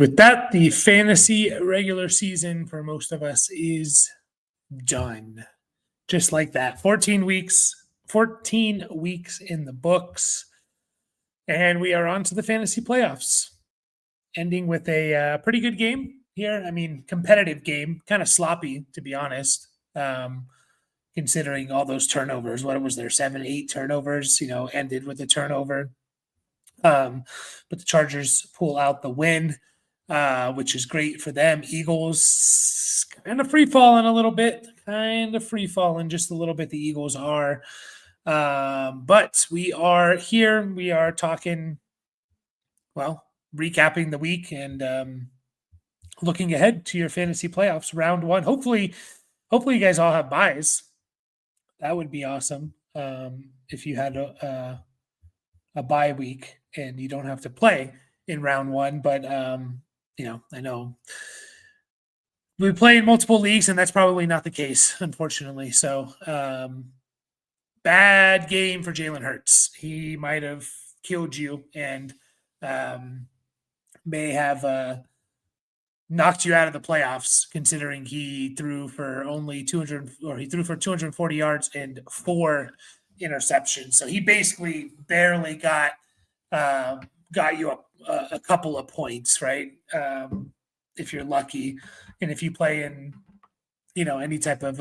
with that, the fantasy regular season for most of us is done. Just like that. 14 weeks in the books. And we are on to the fantasy playoffs, ending with a pretty good game here. I mean, competitive game, kind of sloppy, to be honest, considering all those turnovers. What was there, 7, 8 turnovers, ended with a turnover. But the Chargers pull out the win, which is great for them. Eagles kind of free falling a little bit, just a little bit. The Eagles are. But we are here. We are talking, recapping the week and looking ahead to your fantasy playoffs, round 1. Hopefully you guys all have buys. That would be awesome. If you had a bye week and you don't have to play in round 1, but I know we play in multiple leagues and that's probably not the case, unfortunately. So bad game for Jalen Hurts. He might have killed you and may have knocked you out of the playoffs, considering he threw for only 240 yards and 4 interceptions. So he basically barely got you a couple of points, right? If you're lucky, and if you play in, any type of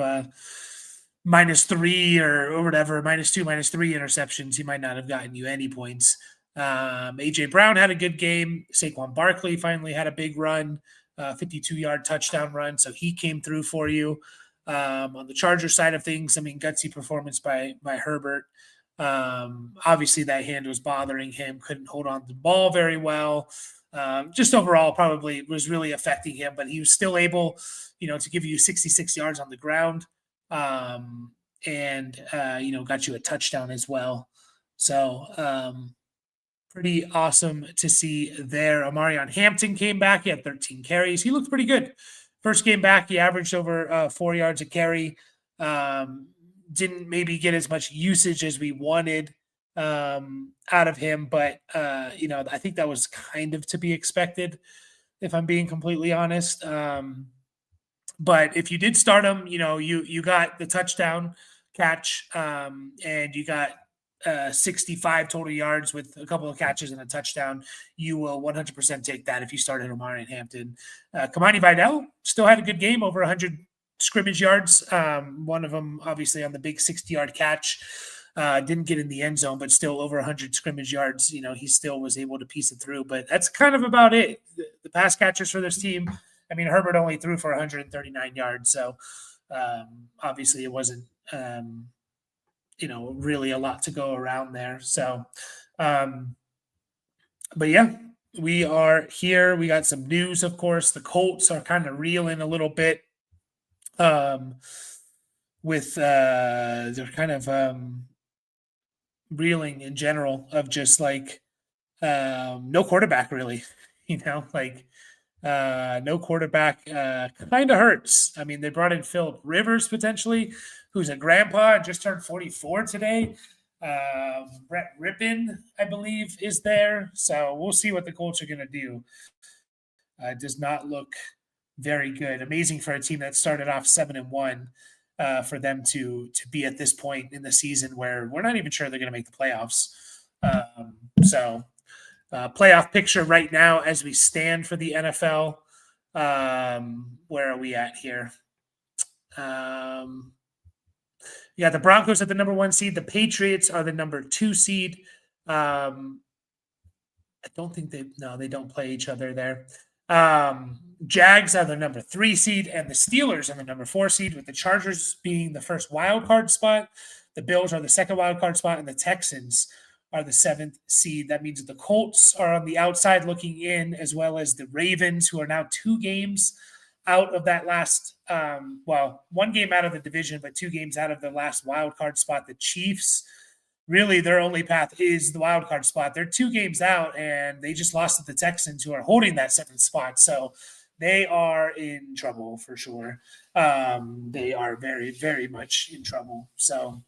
-3 or whatever, -2, -3 interceptions, he might not have gotten you any points. AJ Brown had a good game. Saquon Barkley finally had a big run, 52-yard touchdown run. So he came through for you. On the Charger side of things, gutsy performance by Herbert. Obviously that hand was bothering him, couldn't hold on to the ball very well. Just overall probably was really affecting him, but he was still able, to give you 66 yards on the ground. And got you a touchdown as well. So pretty awesome to see there. Amarion Hampton came back. He had 13 carries. He looked pretty good. First game back, he averaged over 4 yards a carry. Didn't maybe get as much usage as we wanted out of him, but I think that was kind of to be expected, if I'm being completely honest. But if you did start him, you got the touchdown catch, and you got 65 total yards with a couple of catches and a touchdown. You will 100% take that if you started Amarion Hampton. Kamani Vidal still had a good game, over 100 scrimmage yards. One of them, obviously, on the big 60-yard catch. Didn't get in the end zone, but still over 100 scrimmage yards. He still was able to piece it through. But that's kind of about it. The pass catchers for this team, Herbert only threw for 139 yards. So obviously it wasn't, really a lot to go around there. So, but yeah, we are here. We got some news, of course. The Colts are kind of reeling a little bit with they're kind of reeling in general of just like no quarterback really, no quarterback kind of hurts. They brought in Philip Rivers potentially, who's a grandpa and just turned 44 today. Brett Rippon, I believe, is there. So we'll see what the Colts are going to do. Does not look very good. Amazing for a team that started off 7-1 for them to be at this point in the season where we're not even sure they're going to make the playoffs. Playoff picture right now as we stand for the NFL. Where are we at here? You got the Broncos at the number 1 seed. The Patriots are the number 2 seed. I don't think they don't play each other there. Jags are the number 3 seed, and the Steelers are the number 4 seed, with the Chargers being the first wild card spot. The Bills are the second wild card spot, and the Texans are the 7th seed. That means the Colts are on the outside looking in, as well as the Ravens, who are now 2 games out of that last, 1 game out of the division, but 2 games out of the last wild card spot. The Chiefs, really their only path is the wild card spot. They're 2 games out, and they just lost to the Texans, who are holding that 7th spot. So they are in trouble for sure. They are very, very much in trouble. So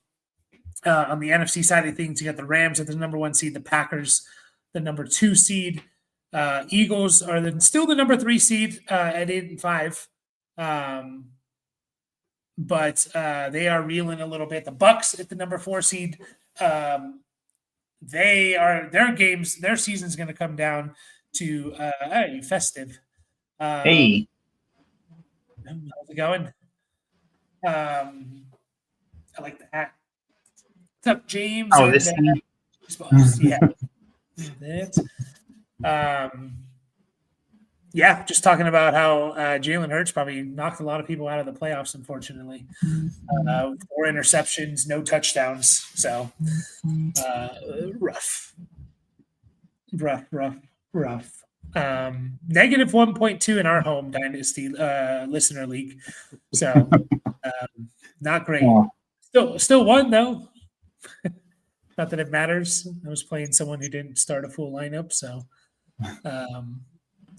on the NFC side of things, you got the Rams at the number 1 seed, the Packers, the number 2 seed. Eagles are still the number 3 seed at 8-5. But they are reeling a little bit. The Bucks at the number 4 seed. Their season's going to come down to festive. Hey, how's it going? I like the hat. What's up, James? oh, this thing. Yeah. Yeah, just talking about how Jalen Hurts probably knocked a lot of people out of the playoffs, unfortunately. 4 interceptions, no touchdowns. So rough. Negative 1.2 in our home dynasty listener league. So not great. Still won though. Not that it matters. I was playing someone who didn't start a full lineup, so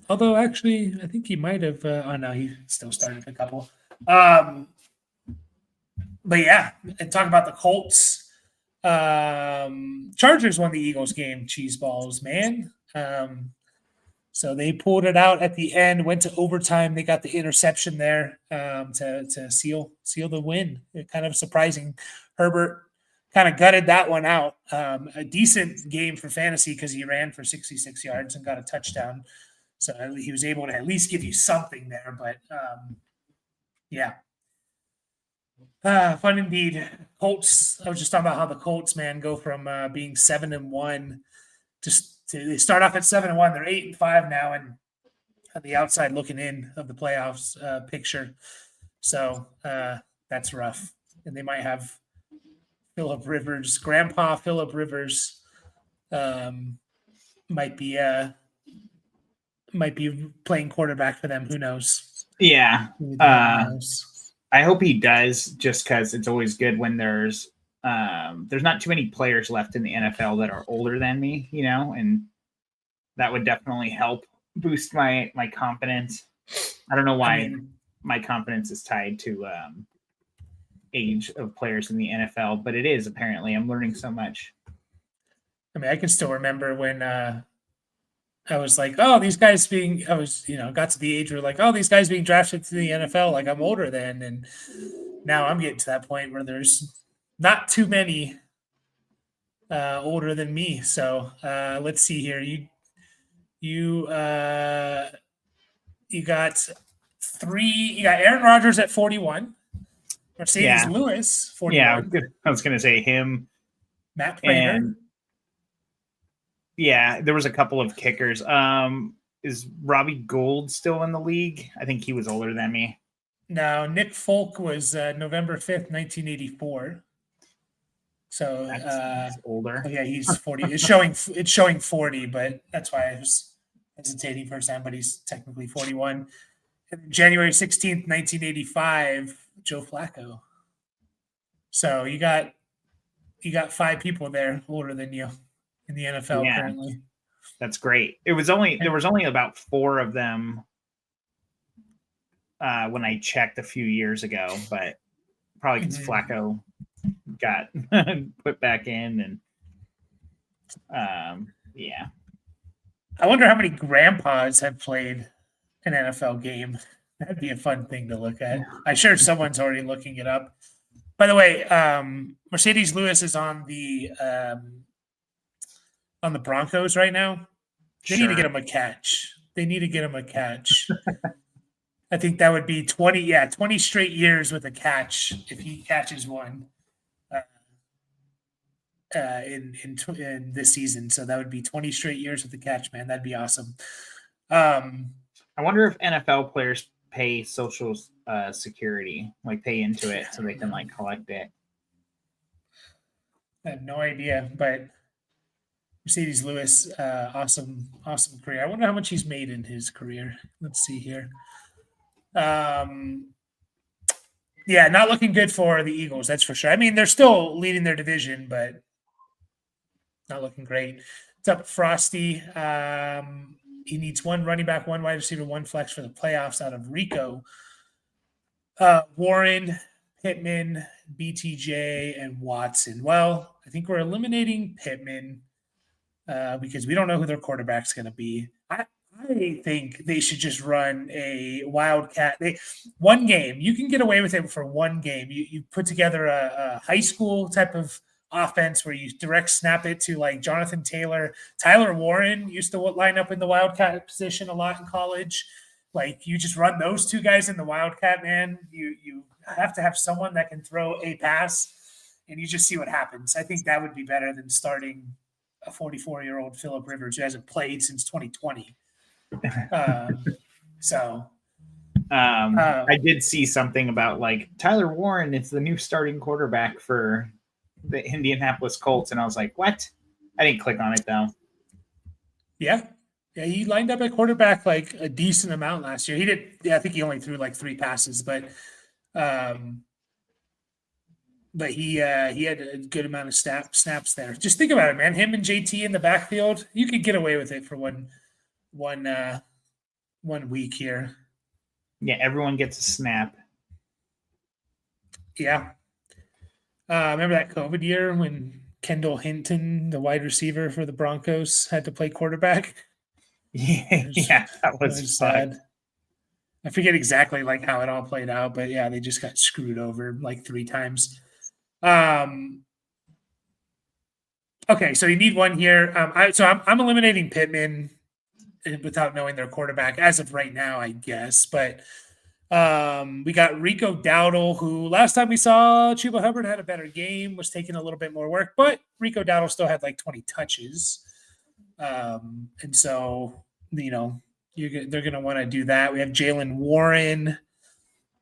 although actually I think he might have oh no, he still started a couple. But yeah, and talk about the Colts. Chargers won the Eagles game, cheese balls, man. So they pulled it out at the end, went to overtime. They got the interception there to seal the win. It kind of surprising. Herbert kind of gutted that one out. A decent game for fantasy because he ran for 66 yards and got a touchdown. So he was able to at least give you something there. But yeah. Fun indeed. Colts. I was just talking about how the Colts, man, go from being 7-1 they start off at 7-1. They're 8-5 now, and on the outside looking in of the playoffs picture. So that's rough. And they might have Phillip Rivers, Grandpa Phillip Rivers, might be playing quarterback for them. Who knows? Yeah. I hope he does, just because it's always good when there's not too many players left in the NFL that are older than me, and that would definitely help boost my confidence. I don't know why my confidence is tied to age of players in the NFL, but it is apparently. I'm learning so much. I mean, I can still remember when I was like, oh, these guys got to the age where like, oh, these guys being drafted to the NFL, like I'm older than, and now I'm getting to that point where there's not too many older than me. So let's see here. You got 3. You got Aaron Rodgers at 41. Mercedes Lewis 41. Yeah, I was going to say him. Matt Prater. Yeah, there was a couple of kickers. Is Robbie Gould still in the league? I think he was older than me. No, Nick Folk was November 5th, 1984. So he's older. Oh yeah, he's 40. It's showing 40, but that's why I was hesitating for a second, but he's technically 41. And January 16th, 1985, Joe Flacco. So you got 5 people there older than you in the NFL currently. That's great. There was only about 4 of them when I checked a few years ago, but probably because Flacco got put back in, and yeah. I wonder how many grandpas have played an NFL game. That'd be a fun thing to look at. I'm sure someone's already looking it up. By the way, Mercedes Lewis is on the Broncos right now. They need to get him a catch. I think that would be 20 straight years with a catch if he catches one in this season. So that would be 20 straight years with the catch, man. That'd be awesome. I wonder if NFL players pay Social Security, like pay into it so they can like collect it. I have no idea, but Mercedes Lewis, awesome career. I wonder how much he's made in his career. Let's see here. Yeah, not looking good for the Eagles, that's for sure. I mean, they're still leading their division, but not looking great. What's up, Frosty? He needs 1 running back, 1 wide receiver, 1 flex for the playoffs out of Rico. Warren, Pittman, BTJ, and Watson. Well, I think we're eliminating Pittman. because we don't know who their quarterback's going to be. I think they should just run a wildcat. One game, you can get away with it for one game. You put together a high school type of offense where you direct snap it to like Jonathan Taylor. Tyler Warren used to line up in the wildcat position a lot in college. Like you just run those two guys in the wildcat, man. You have to have someone that can throw a pass, and you just see what happens. I think that would be better than starting a 44-year-old Phillip Rivers who hasn't played since 2020. I did see something about like Tyler Warren is the new starting quarterback for the Indianapolis Colts, and I was like, what? I didn't click on it though. Yeah, he lined up at quarterback like a decent amount last year. He did. Yeah, I think he only threw like 3 passes, but he had a good amount of snaps there. Just think about it, man. Him and JT in the backfield, you could get away with it for one week here. Yeah, everyone gets a snap. Yeah. Remember that COVID year when Kendall Hinton, the wide receiver for the Broncos, had to play quarterback? Yeah, that was sad. I forget exactly like how it all played out, but yeah, they just got screwed over like 3 times. Okay, so you need one here. I'm eliminating Pittman without knowing their quarterback as of right now, I guess. But we got Rico Dowdle, who last time we saw Chuba Hubbard had a better game, was taking a little bit more work, but Rico Dowdle still had like 20 touches. And so, they're going to want to do that. We have Jaylen Warren.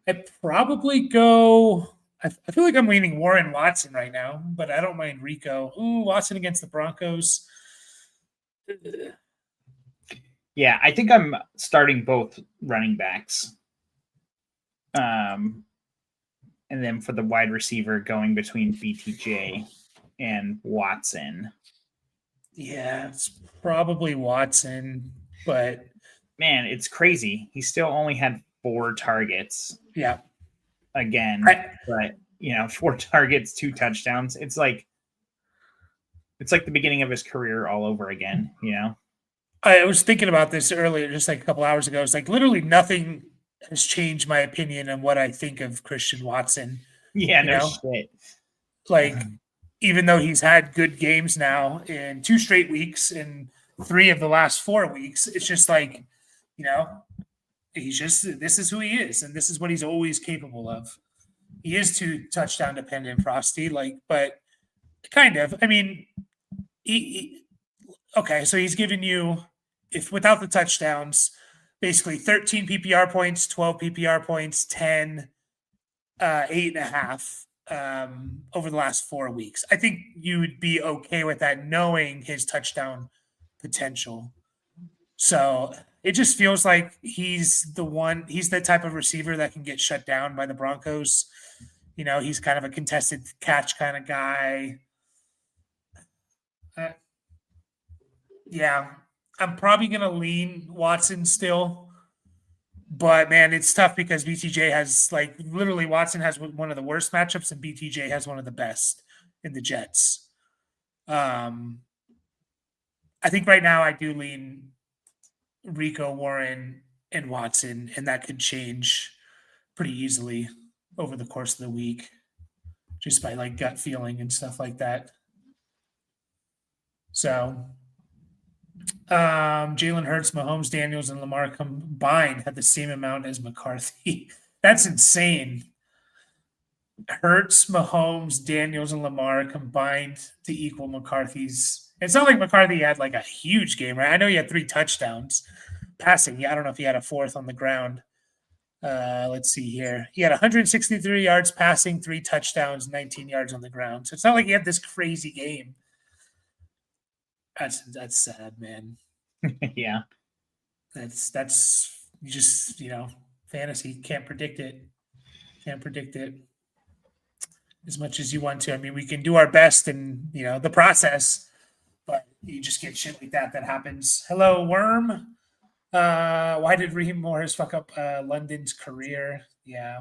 I'd probably go. I feel like I'm leaning Warren Watson right now, but I don't mind Rico. Ooh, Watson against the Broncos. Yeah, I think I'm starting both running backs. And then for the wide receiver, going between BTJ and Watson. Yeah, it's probably Watson, but man, it's crazy. He still only had 4 targets. Yeah. Again, but 4 targets, 2 touchdowns. It's like the beginning of his career all over again. I was thinking about this earlier, just like a couple hours ago. It's like literally nothing has changed my opinion on what I think of Christian Watson. Yeah, no shit. Like, even though he's had good games now in 2 straight weeks and 3 of the last 4 weeks, it's just like, this is who he is, and this is what he's always capable of. He is too touchdown dependent, Frosty, but kind of. I mean, okay, so he's given you, if without the touchdowns, basically 13 PPR points, 12 PPR points, 10, 8.5 over the last 4 weeks. I think you would be okay with that, knowing his touchdown potential. So it just feels like he's the type of receiver that can get shut down by the Broncos. He's kind of a contested catch kind of guy. Yeah, I'm probably going to lean Watson still. But, man, it's tough because BTJ has, literally Watson has one of the worst matchups and BTJ has one of the best in the Jets. I think right now I do lean Rico, Warren, and Watson, and that could change pretty easily over the course of the week just by, gut feeling and stuff like that. So Jalen Hurts, Mahomes, Daniels, and Lamar combined had the same amount as McCarthy. That's insane. Hurts, Mahomes, Daniels, and Lamar combined to equal McCarthy's. It's not like McCarthy had a huge game, right? I know he had 3 touchdowns passing. Yeah, I don't know if he had a 4th on the ground. Let's see here. He had 163 yards passing, 3 touchdowns, 19 yards on the ground. So it's not like he had this crazy game. That's sad, man. Yeah. That's you just, fantasy. Can't predict it. As much as you want to. I mean, we can do our best in, the process, but you just get shit like that happens. Hello, Worm. Why did Raheem Morris fuck up London's career? Yeah.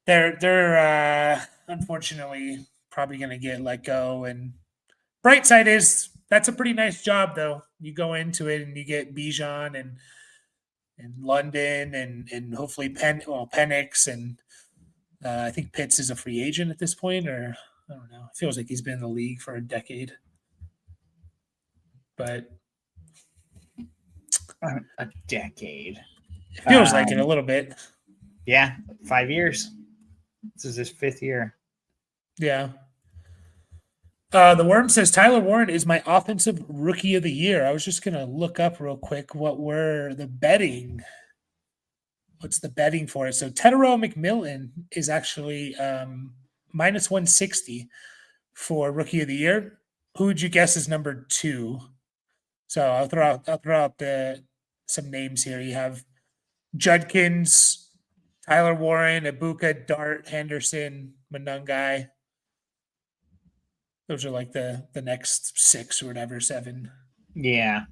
They're unfortunately probably going to get let go, and bright side is that's a pretty nice job, though. You go into it and you get Bijan and London and hopefully Penix and I think Pitts is a free agent at this point, or I don't know. It feels like he's been in the league for a decade, but a decade. It feels like it a little bit. Yeah, 5 years. This is his 5th year. Yeah. The Worm says Tyler Warren is my offensive rookie of the year. I was just going to look up real quick what were the betting. What's the betting for it? So Tetero McMillan is actually minus 160 for rookie of the year. Who would you guess is number 2? So I'll throw out some names here. You have Judkins, Tyler Warren, Ibuka, Dart, Henderson, Monangai. Those are like the next 6 or whatever, 7. Yeah.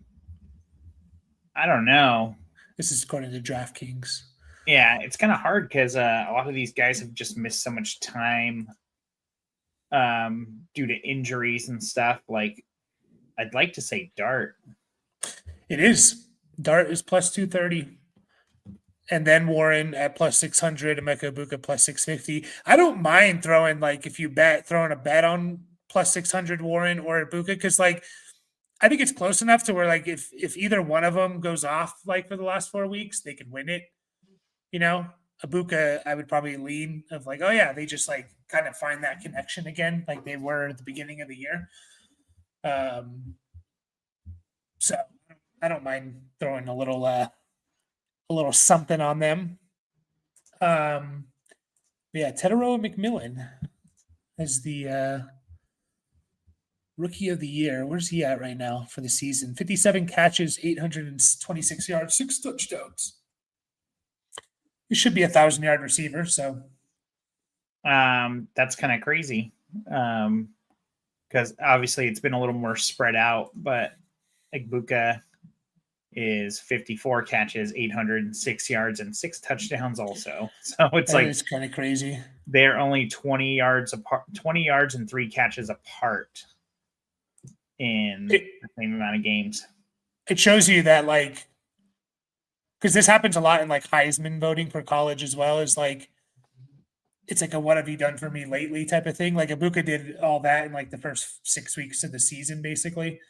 I don't know. This is according to DraftKings. Yeah, it's kind of hard because a lot of these guys have just missed so much time due to injuries and stuff. Like, I'd like to say Dart. It is. Dart is plus 230. And then Warren at plus 600, Emeka Ibuka plus 650. I don't mind throwing, like, if you throwing a bet on plus 600 Warren or Ibuka, because, like, I think it's close enough to where, like, if either one of them goes off, like, for the last 4 weeks, they can win it. You know, Ibuka, I would probably lean of like, oh, yeah, they just, like, kind of find that connection again, like they were at the beginning of the year. So I don't mind throwing a little something on them. Yeah, Tetero McMillan is the rookie of the year. Where's he at right now for the season? 57 catches, 826 yards, 6 touchdowns. He should be a 1,000-yard receiver. So that's kind of crazy because obviously it's been a little more spread out, but Ibuka is 54 catches, 806 yards, and 6 touchdowns also. So it's kind of crazy. They're only 20 yards apart, 20 yards and 3 catches apart in the same amount of games. It shows you that, like, because this happens a lot in, like, Heisman voting for college as well, is like, it's like a what have you done for me lately type of thing. Like Ibuka did all that in, like, the first 6 weeks of the season, basically.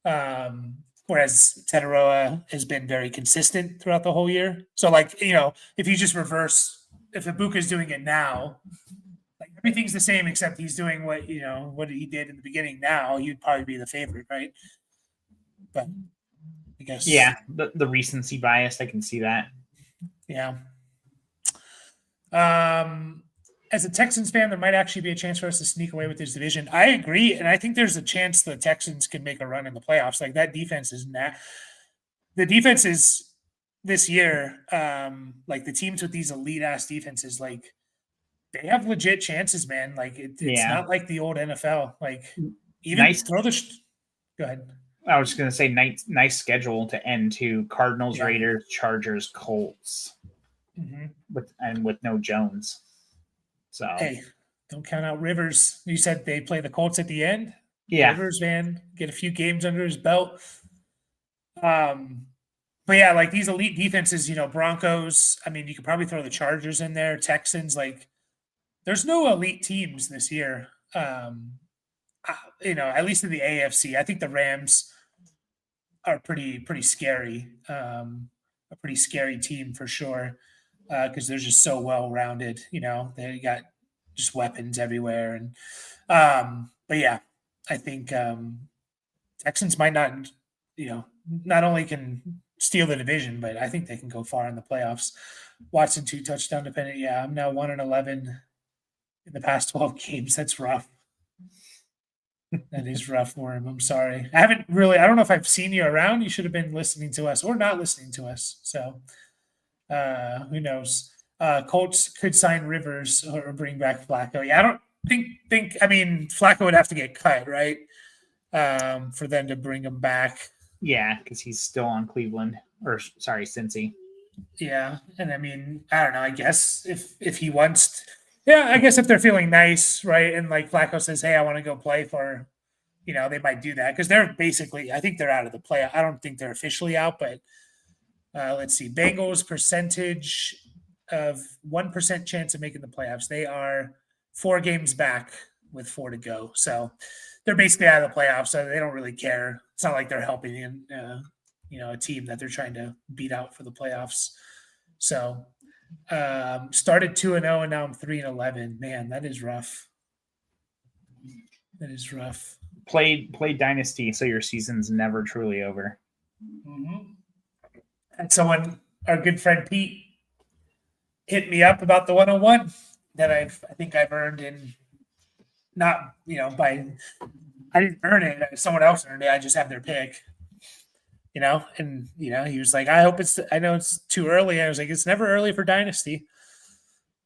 Whereas Tetero has been very consistent throughout the whole year. So, like, you know, if you just reverse, if Ibuka is doing it now, like, everything's the same except he's doing what he did in the beginning now, you'd probably be the favorite, right? But I guess. Yeah, the recency bias, I can see that. Yeah. As a Texans fan, there might actually be a chance for us to sneak away with this division. I agree, and I think there's a chance the Texans can make a run in the playoffs. Like, that defense is the defense is this year, like, the teams with these elite ass defenses, like, they have legit chances, man. Like, it's not like the old NFL. Like, even go ahead. I was just gonna say nice schedule to end to Cardinals, Raiders, Chargers, Colts, with no Jones. So hey, don't count out Rivers. You said they play the Colts at the end. Yeah, Rivers, man, get a few games under his belt. But yeah, like, these elite defenses, you know, Broncos. I mean, you could probably throw the Chargers in there. Texans, like, there's no elite teams this year. You know, at least in the AFC, I think the Rams are pretty scary. A pretty scary team for sure. Because they're just so well rounded, you know, they got just weapons everywhere. And but yeah, I think Texans might not, you know, not only can steal the division, but I think they can go far in the playoffs. Watson 2 touchdown dependent. Yeah, I'm now 1-11 in the past 12 games. That's rough. That is rough, Worm. I'm sorry. I don't know if I've seen you around. You should have been listening to us or not listening to us. So who knows? Colts could sign Rivers or bring back Flacco. Yeah, I don't think. I mean, Flacco would have to get cut, right? For them to bring him back. Yeah, because he's still on Cleveland, or sorry, Cincy. Yeah, and I mean, I don't know. I guess if he wants, I guess if they're feeling nice, right, and like Flacco says, "Hey, I want to go play for they might do that because they're basically, I think they're out of the play. I don't think they're officially out, but let's see. Bengals percentage of 1% chance of making the playoffs. They are 4 games back with 4 to go. So they're basically out of the playoffs. So they don't really care. It's not like they're helping in, a team that they're trying to beat out for the playoffs. So started 2-0 and now I'm 3-11. Man, that is rough. That is rough. Play Dynasty so your season's never truly over. Mm-hmm. And someone, our good friend Pete, hit me up about the 101 that I think I've earned in not, I didn't earn it. Someone else earned it. I just have their pick, and, he was like, I know it's too early. I was like, it's never early for Dynasty.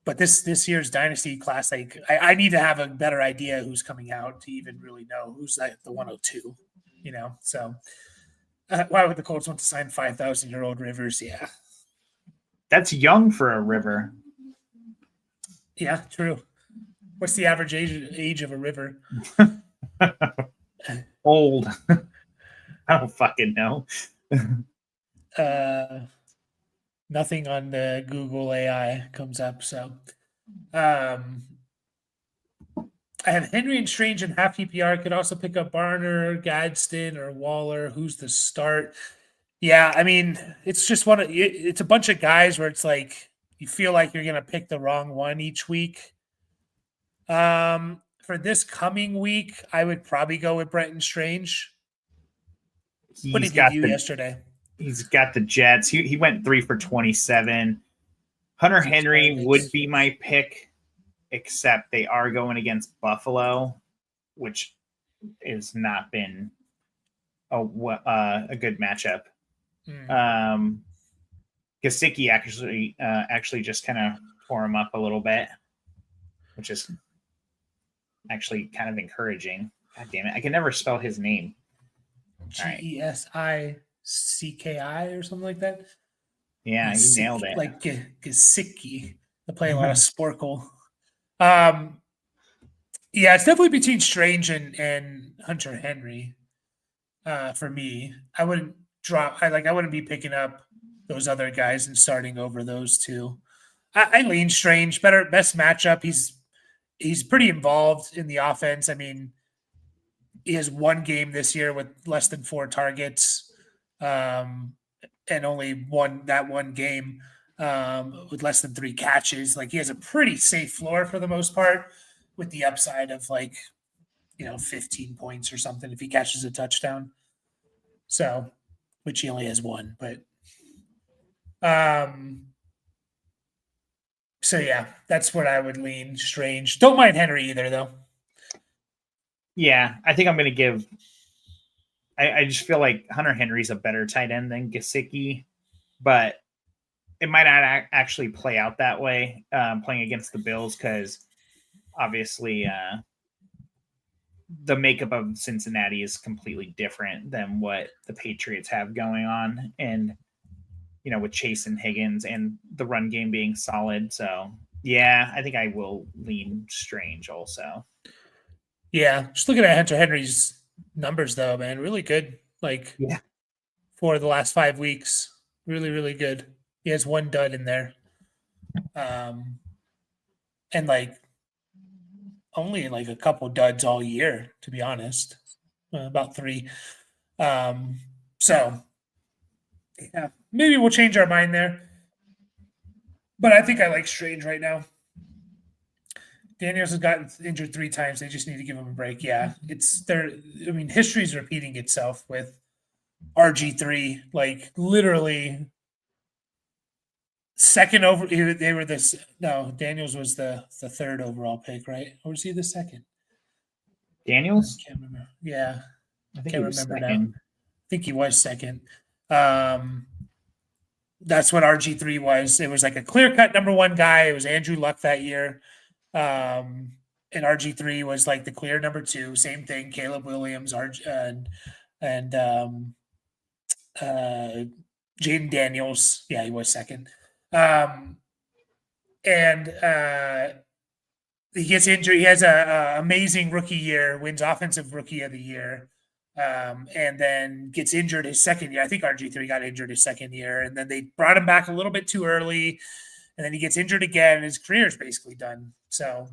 But this year's Dynasty class, like I need to have a better idea who's coming out to even really know who's like the 102, So why would the Colts want to sign 5,000-year-old Rivers? Yeah. That's young for a River. Yeah, true. What's the average age of a River? Old. I don't fucking know. Nothing on the Google AI comes up. So I have Henry and Strange in half PPR. Could also pick up Barner, Gadsden, or Waller. Who's the start? Yeah, I mean, it's just it's a bunch of guys where it's like you feel like you're gonna pick the wrong one each week. For this coming week, I would probably go with Brenton Strange. What did he do yesterday? He's got the Jets. He went 3 for 27. Hunter Henry would be my pick, except they are going against Buffalo, which has not been a good matchup. Gesicki actually just kind of tore him up a little bit, which is actually kind of encouraging. God damn it. I can never spell his name. Gesicki or something like that. Yeah, you nailed it. Like Gesicki. I play a lot of Sporkle. Yeah, it's definitely between Strange and Hunter Henry. For me, I wouldn't I wouldn't be picking up those other guys and starting over those two. I lean Strange, best matchup. He's pretty involved in the offense. I mean, he has 1 game this year with less than 4 targets, and only that one game with less than 3 catches. Like, he has a pretty safe floor for the most part, with the upside of 15 points or something if he catches a touchdown. So, which he only has 1, but so yeah, that's what I would lean Strange. Don't mind Henry either, though. Yeah, I think I'm going to give. I just feel like Hunter Henry's a better tight end than Gesicki, but it might not actually play out that way playing against the Bills because obviously the makeup of Cincinnati is completely different than what the Patriots have going on, and with Chase and Higgins and the run game being solid. So yeah, I think I will lean Strange also. Yeah, just looking at Hunter Henry's numbers though, man, really good. For the last 5 weeks, really, really good. He has 1 dud in there, and only a couple duds all year, to be honest, about 3. So yeah, maybe we'll change our mind there, but I think I like Strange right now. Daniels has gotten injured 3 times. They just need to give him a break. Yeah, history's repeating itself with RG3. Like, literally, second over. They were this. No, Daniels was the 3rd overall pick, right? Or was he the 2nd? Daniels? I can't remember. Yeah, I think can't remember now. I think he was 2nd. That's what RG3 was. It was like a clear-cut number 1 guy. It was Andrew Luck that year. And RG3 was like the clear number 2. Same thing. Caleb Williams, and Jaden Daniels. Yeah, he was 2nd. And he gets injured. He has a amazing rookie year, wins offensive rookie of the year, and then gets injured his second year. I think RG3 got injured his second year, and then they brought him back a little bit too early, and then he gets injured again, and his career is basically done. So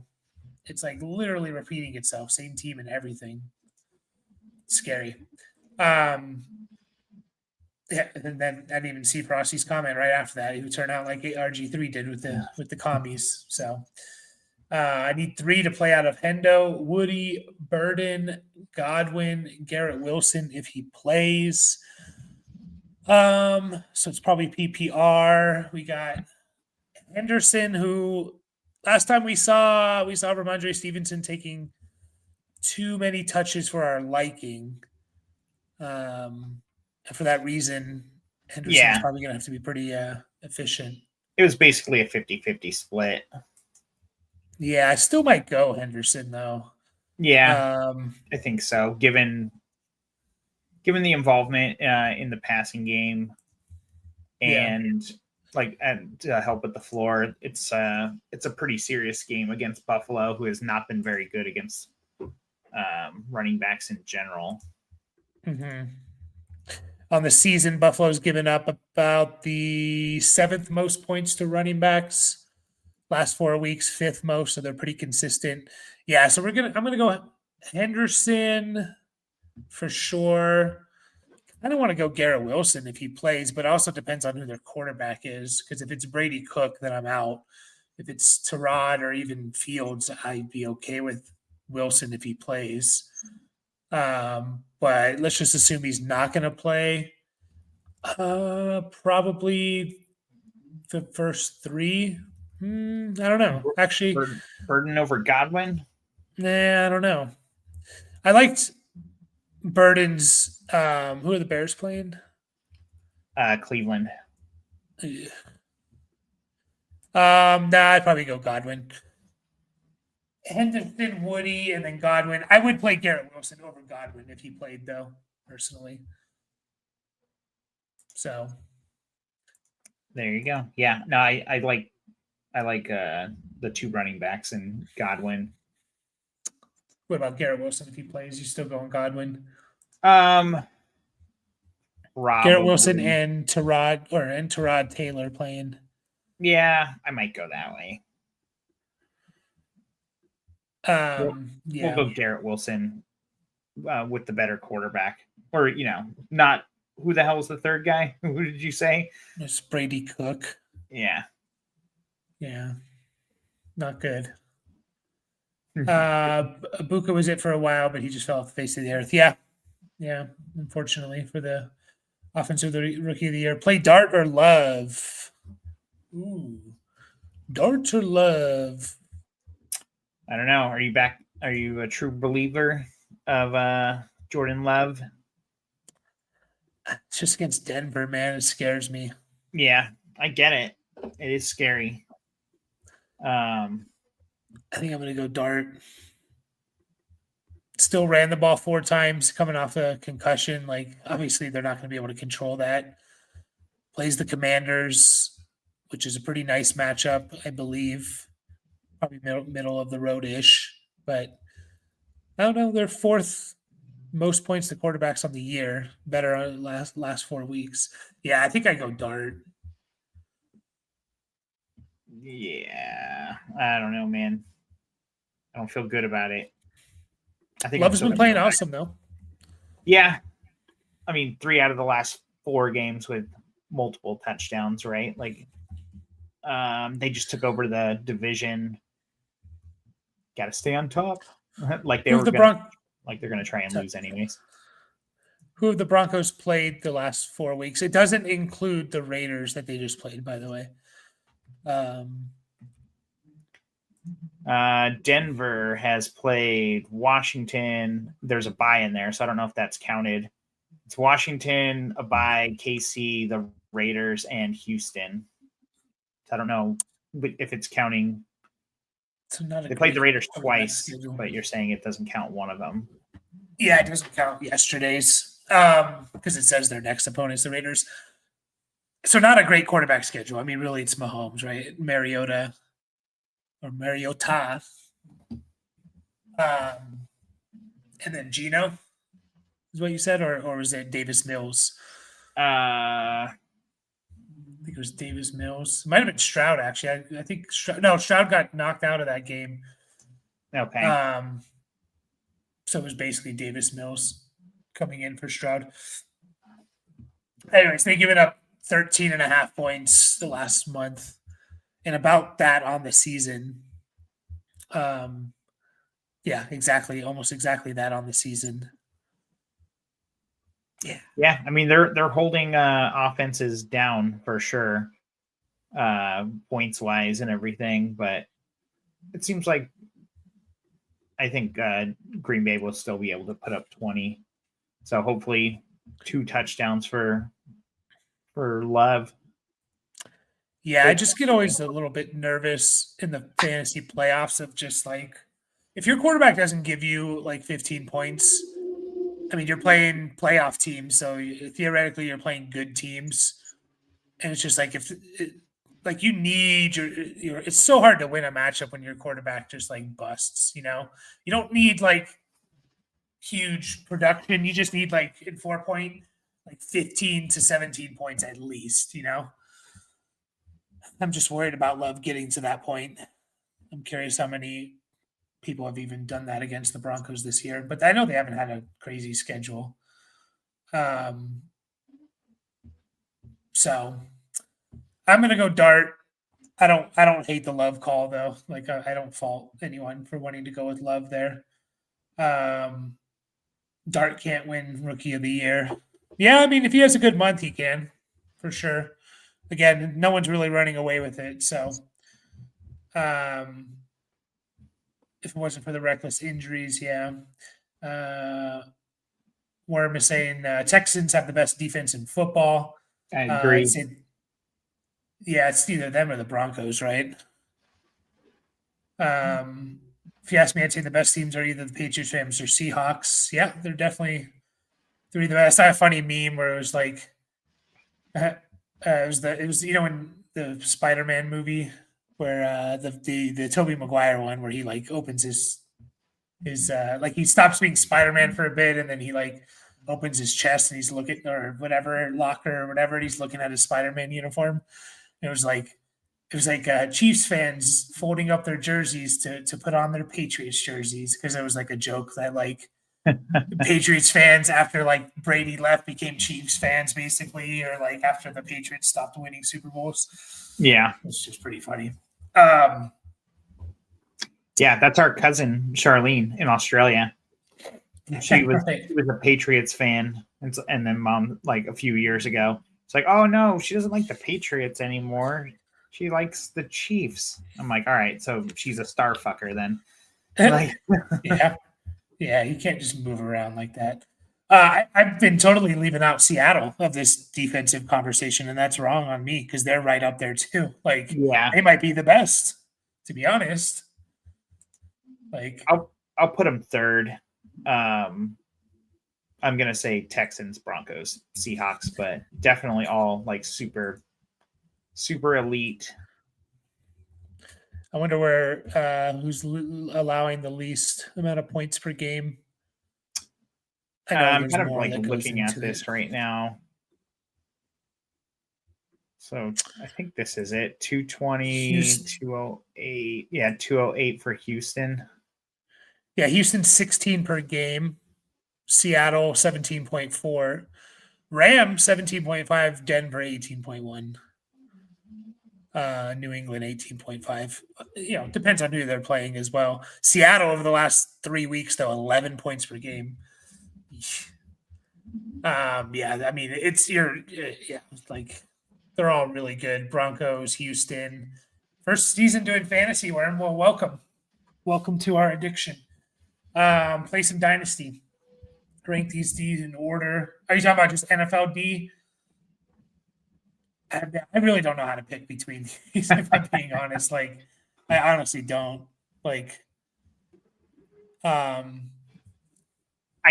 it's like literally repeating itself, same team and everything. Scary. Yeah, and then I didn't even see Frosty's comment right after that. He would turn out like RG3 did with the commies. So I need 3 to play out of Hendo, Woody, Burden, Godwin, Garrett Wilson if he plays. So it's probably PPR. We got Henderson, who last time we saw Ramondre Stevenson taking too many touches for our liking. For that reason, Henderson's probably going to have to be pretty efficient. It was basically a 50-50 split. Yeah, I still might go Henderson, though. Yeah, I think so. Given the involvement in the passing game and help with the floor, it's a pretty serious game against Buffalo, who has not been very good against running backs in general. Mm-hmm. On the season, Buffalo's given up about the 7th most points to running backs. Last 4 weeks, 5th most, so they're pretty consistent. Yeah, so I'm gonna go Henderson for sure. I don't want to go Garrett Wilson if he plays, but it also depends on who their quarterback is. Because if it's Brady Cook, then I'm out. If it's Tyrod or even Fields, I'd be okay with Wilson if he plays. But let's just assume he's not going to play. Probably the first 3. I don't know. Actually, Burden over Godwin. Nah, I don't know. I liked Burden's. Who are the Bears playing? Cleveland. I'd probably go Godwin. Henderson, Woody, and then Godwin. I would play Garrett Wilson over Godwin if he played, though, personally. So there you go. Yeah, no, I like the 2 running backs and Godwin. What about Garrett Wilson if he plays? You still going Godwin? Garrett Wilson and Tyrod Taylor playing. Yeah, I might go that way. We'll go Garrett Wilson with the better quarterback, or not. Who the hell is the third guy? Who did you say? It's Brady Cook. Yeah, not good. Ibuka was it for a while, but he just fell off the face of the earth. Yeah. Unfortunately for the offensive rookie of the year. Play Dart or Love? Ooh, Dart or Love? I don't know. Are you back? Are you a true believer of Jordan Love? It's just against Denver, man. It scares me. Yeah, I get it. It is scary. I think I'm going to go Dart. Still ran the ball 4 times coming off a concussion. Like, obviously, they're not going to be able to control that. Plays the Commanders, which is a pretty nice matchup, I believe. Probably middle of the road-ish. But I don't know. They're 4th most points to quarterbacks on the year. Better last 4 weeks. Yeah, I think I go Dart. Yeah, I don't know, man. I don't feel good about it. I think Love's been playing awesome, though. Yeah. I mean, 3 out of the last 4 games with multiple touchdowns, right? Like, they just took over the division. Got to stay on top. Like they're going to try and lose anyways. Who have the Broncos played the last 4 weeks? It doesn't include the Raiders that they just played, by the way. Denver has played Washington. There's a bye in there, so I don't know if that's counted. It's Washington, a bye, KC, the Raiders, and Houston. So I don't know if it's counting. They played the Raiders twice, but you're saying it doesn't count one of them. Yeah, it doesn't count yesterday's because it says their next opponent is the Raiders. So not a great quarterback schedule. I mean, really, it's Mahomes, right? Mariota, And then Gino is what you said, or was it Davis Mills? Uh, I think it was Davis Mills. It might have been Stroud, actually. I think Stroud got knocked out of that game. okay. So it was basically Davis Mills coming in for Stroud. Anyways, they given up 13.5 points the last month and about that on the season. Yeah, exactly. Almost exactly that on the season. Yeah. Yeah. I mean, they're holding offenses down for sure, points wise and everything. But it seems like I think Green Bay will still be able to put up 20. So hopefully 2 touchdowns for Love. Yeah, I just get always a little bit nervous in the fantasy playoffs of just like if your quarterback doesn't give you like 15 points, I mean, you're playing playoff teams, so theoretically you're playing good teams, and it's just like like you need your it's so hard to win a matchup when your quarterback just like busts. You don't need like huge production. You just need like in 4 point, like 15 to 17 points at least. I'm just worried about Love getting to that point. I'm curious how many people have even done that against the Broncos this year, but I know they haven't had a crazy schedule. So I'm gonna go Dart. I don't hate the Love call though. Like I don't fault anyone for wanting to go with Love there. Dart can't win Rookie of the Year. Yeah, I mean if he has a good month, he can for sure. Again, no one's really running away with it. So if it wasn't for the reckless injuries, yeah. Worm is saying Texans have the best defense in football. I agree. Yeah, it's either them or the Broncos, right? If you ask me, I'd say the best teams are either the Patriots, Rams, or Seahawks. Yeah, they're definitely three of the best. I saw a funny meme where it was like, it was in the Spider-Man movie where the Tobey Maguire one where he like opens his like he stops being Spider-Man for a bit and then he like opens his chest and he's looking or whatever locker or whatever and he's looking at his Spider-Man uniform. It was like Chiefs fans folding up their jerseys to put on their Patriots jerseys because it was like a joke that like the Patriots fans after like Brady left became Chiefs fans basically, or like after the Patriots stopped winning Super Bowls. Yeah, it's just pretty funny. Yeah, that's our cousin Charlene in Australia. She was right. She was a Patriots fan, and then mom like a few years ago. It's like, oh no, she doesn't like the Patriots anymore. She likes the Chiefs. I'm like, all right, so she's a star fucker then. Like, yeah, you can't just move around like that. I've been totally leaving out Seattle of this defensive conversation, and that's wrong on me because they're right up there too. Like, yeah, they might be the best, to be honest. Like, I'll put them third. I'm gonna say Texans, Broncos, Seahawks, but definitely all like super elite. I wonder where who's allowing the least amount of points per game. I'm kind of like looking at this right now. So I think this is it. 220, 208. Yeah, 208 for Houston. Yeah, Houston 16 per game. Seattle 17.4. Rams 17.5. Denver 18.1. New England 18.5. Depends on who they're playing as well. Seattle over the last 3 weeks, though, 11 points per game. Yeah, I mean, it's like they're all really good. Broncos, Houston. First season doing fantasy, Worm. Well, welcome to our addiction. Play some Dynasty. Rank these D's in order. Are you talking about just NFL D? I really don't know how to pick between these, if I'm being honest. Like, I honestly don't. Like, I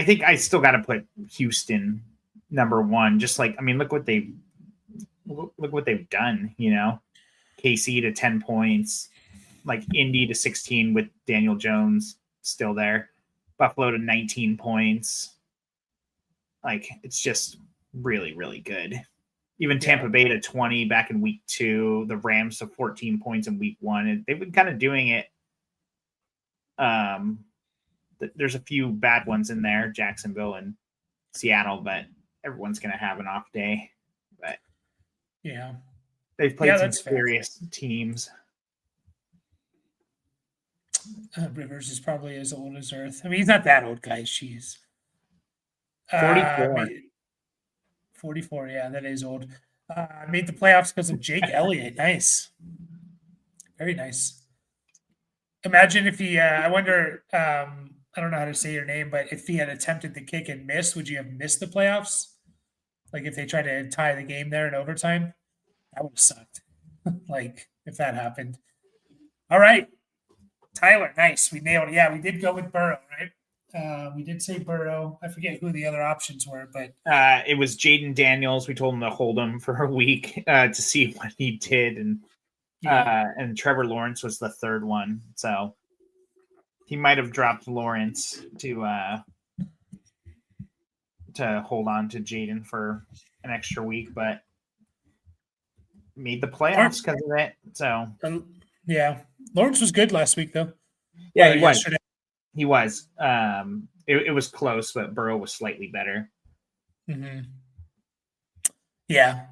think I still got to put Houston number one. Just like, I mean, look what they've done. KC to 10 points, like Indy to 16 with Daniel Jones. still there. Buffalo to 19 points. Like, it's just really, really good. Even Tampa Bay to 20 back in week 2. The Rams to 14 points in week 1. And they've been kind of doing it. There's a few bad ones in there, Jacksonville and Seattle, but everyone's going to have an off day. But yeah, they've played some serious teams. Rivers is probably as old as Earth. I mean, he's not that old, guys. She's 44. 44, yeah, that is old. Made the playoffs because of Jake Elliott. Nice. Very nice. Imagine if he, I wonder, I don't know how to say your name, but if he had attempted the kick and missed, would you have missed the playoffs? Like if they tried to tie the game there in overtime? That would have sucked. Like if that happened. All right. Tyler, nice. We nailed it. Yeah, we did go with Burrow, right? We did say Burrow. I forget who the other options were, but it was Jaden Daniels. We told him to hold him for a week to see what he did, and Trevor Lawrence was the third one. So he might have dropped Lawrence to hold on to Jaden for an extra week, but made the playoffs because of it. So yeah, Lawrence was good last week though. Yeah, he was. Yesterday. He was. It was close, but Burrow was slightly better. Mm-hmm. Yeah,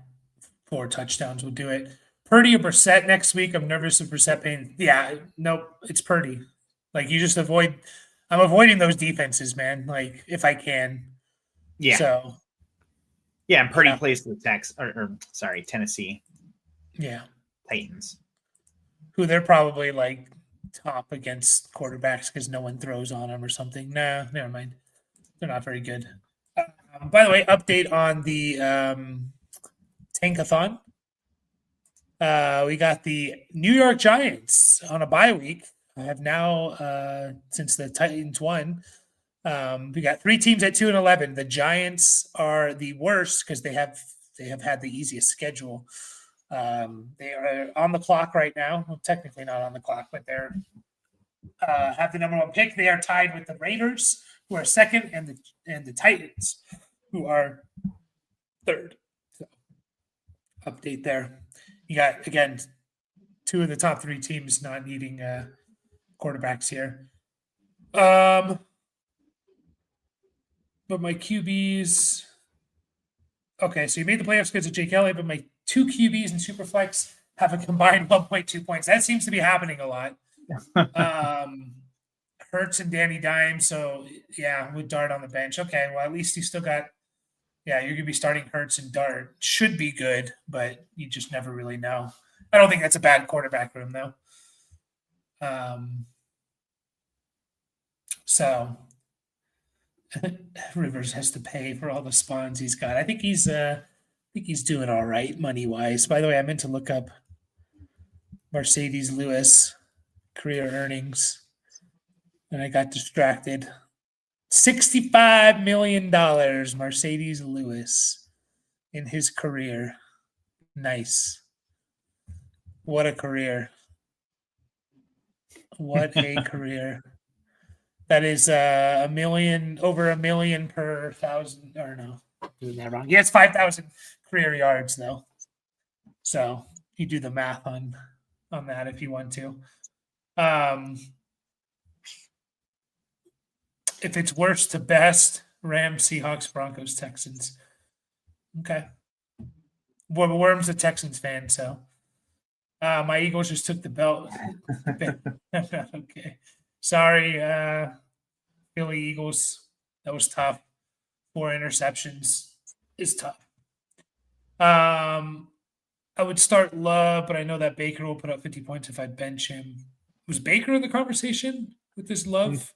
4 touchdowns will do it. Purdy or Brissett next week. I'm nervous of Brissett paying. Yeah, nope, it's Purdy. Like you just avoid. I'm avoiding those defenses, man. Like if I can. Yeah. So. Yeah, and Purdy plays the Tennessee. Yeah. Titans. Who they're probably like top against quarterbacks because no one throws on them or something. Nah, never mind. They're not very good. By the way, update on the Tankathon. We got the New York Giants on a bye week. I have now, since the Titans won, we got 3 teams at 2-11. The Giants are the worst because they have had the easiest schedule. They are on the clock right now. Well, technically not on the clock, but they're have the number 1 pick. They are tied with the Raiders, who are second, and the Titans, who are third. So, update there. You got again 2 of the top 3 teams not needing quarterbacks here. But my QBs. Okay, so you made the playoffs because of Jake Elliott, but my 2 QBs in Superflex have a combined 1.2 points. That seems to be happening a lot. Hurts and Danny Dimes. So, yeah, with Dart on the bench. Okay, well, at least you still got – yeah, you're going to be starting Hurts and Dart. Should be good, but you just never really know. I don't think that's a bad quarterback room, though. So – Rivers has to pay for all the spawns he's got. I think he's doing all right money wise. By the way, I meant to look up Mercedes Lewis career earnings, and I got distracted. $65 million, Mercedes Lewis, in his career. Nice. What a career! What a career! That is over $1 million per 1,000. Or no, I'm doing that wrong. He has 5,000 career yards though. So you do the math on that if you want to. If it's worst to best, Rams, Seahawks, Broncos, Texans. Okay. Well, Worm's a Texans fan, so my Eagles just took the belt. Okay. Sorry, Philly Eagles. That was tough. 4 interceptions is tough. I would start Love, but I know that Baker will put up 50 points if I bench him. Was Baker in the conversation with this Love?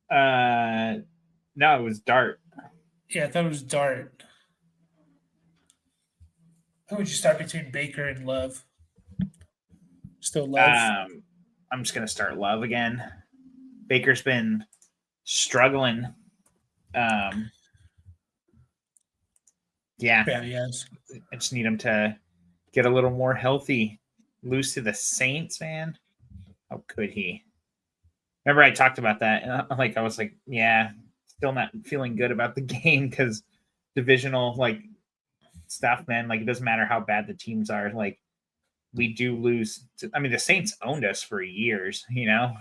No, it was Dart. Yeah, I thought it was Dart. Who would you start between Baker and Love? Still Love? I'm just going to start Love again. Baker's been struggling. Yeah, he has. I just need him to get a little more healthy. Lose to the Saints, man. How could he? Remember I talked about that, and I was like, yeah, still not feeling good about the game because divisional stuff, man. Like, it doesn't matter how bad the teams are. Like, we do lose. The Saints owned us for years, Yeah.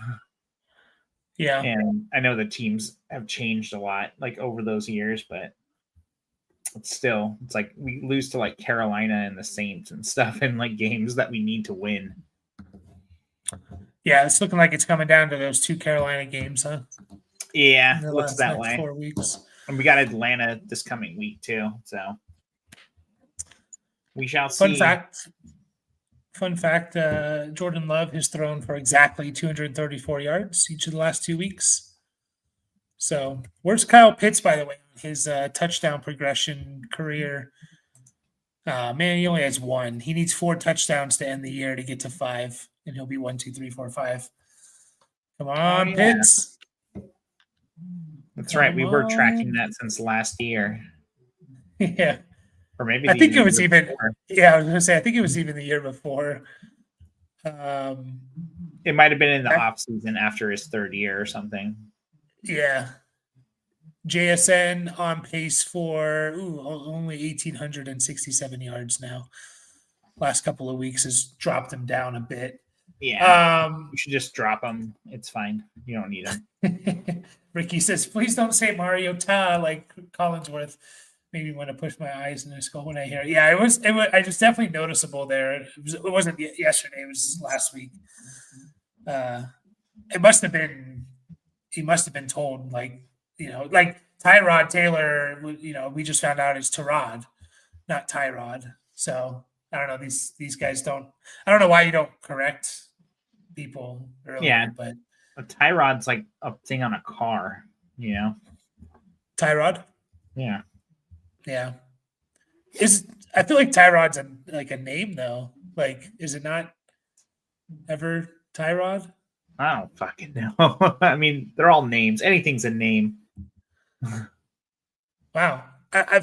and I know the teams have changed a lot over those years, but it's like we lose to Carolina and the Saints and stuff in games that we need to win. Yeah, it's looking like it's coming down to those 2 Carolina games, huh? Yeah, looks that way. 4 weeks. And we got Atlanta this coming week too, so we shall see. Fun fact, Jordan Love has thrown for exactly 234 yards each of the last 2 weeks. So where's Kyle Pitts, by the way, his touchdown progression career? Man, he only has 1. He needs 4 touchdowns to end the year to get to 5, and he'll be 1, 2, 3, 4, 5. Come on, Pitts. That's right. We were tracking that since last year. Yeah. Or maybe I think it was even. Yeah, I was going to say, I think it was even the year before. It might have been in the off season after his 3rd year or something. Yeah. JSN on pace for only 1,867 yards now. Last couple of weeks has dropped him down a bit. Yeah. You should just drop him. It's fine. You don't need him. Ricky says, please don't say Mariota like Collinsworth. Maybe want to push my eyes in their skull when I hear it. Yeah, it was definitely noticeable there. It wasn't yesterday. It was last week. It must have been. He must have been told, Tyrod Taylor. We just found out is Tyrod, not Tyrod. So I don't know. These guys don't. I don't know why you don't correct people earlier. Yeah, but Tyrod's like a thing on a car. Tyrod. Yeah. Yeah. I feel like Tyrod's a name though. Is it not ever Tyrod? I don't fucking know. They're all names. Anything's a name. Wow.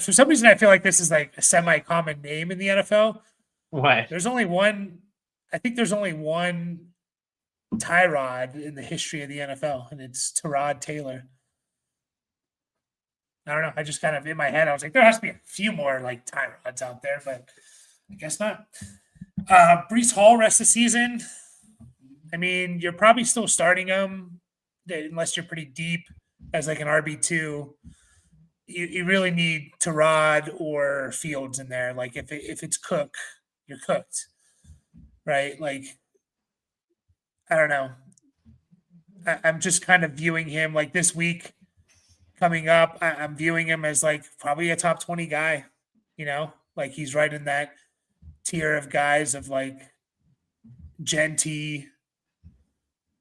For some reason, I feel like this is like a semi-common name in the NFL. What? There's only one. I think there's only one Tyrod in the history of the NFL, and it's Tyrod Taylor. I don't know. I just kind of in my head, I was like, there has to be a few more Tyrods out there, but I guess not. Breece Hall rest of the season. You're probably still starting him unless you're pretty deep as an RB2. You really need Tyrod or Fields in there. If it's Cook, you're cooked, right? I don't know. I'm just kind of viewing him this week. Coming up, I'm viewing him as probably a top 20 guy, he's right in that tier of guys of Genty,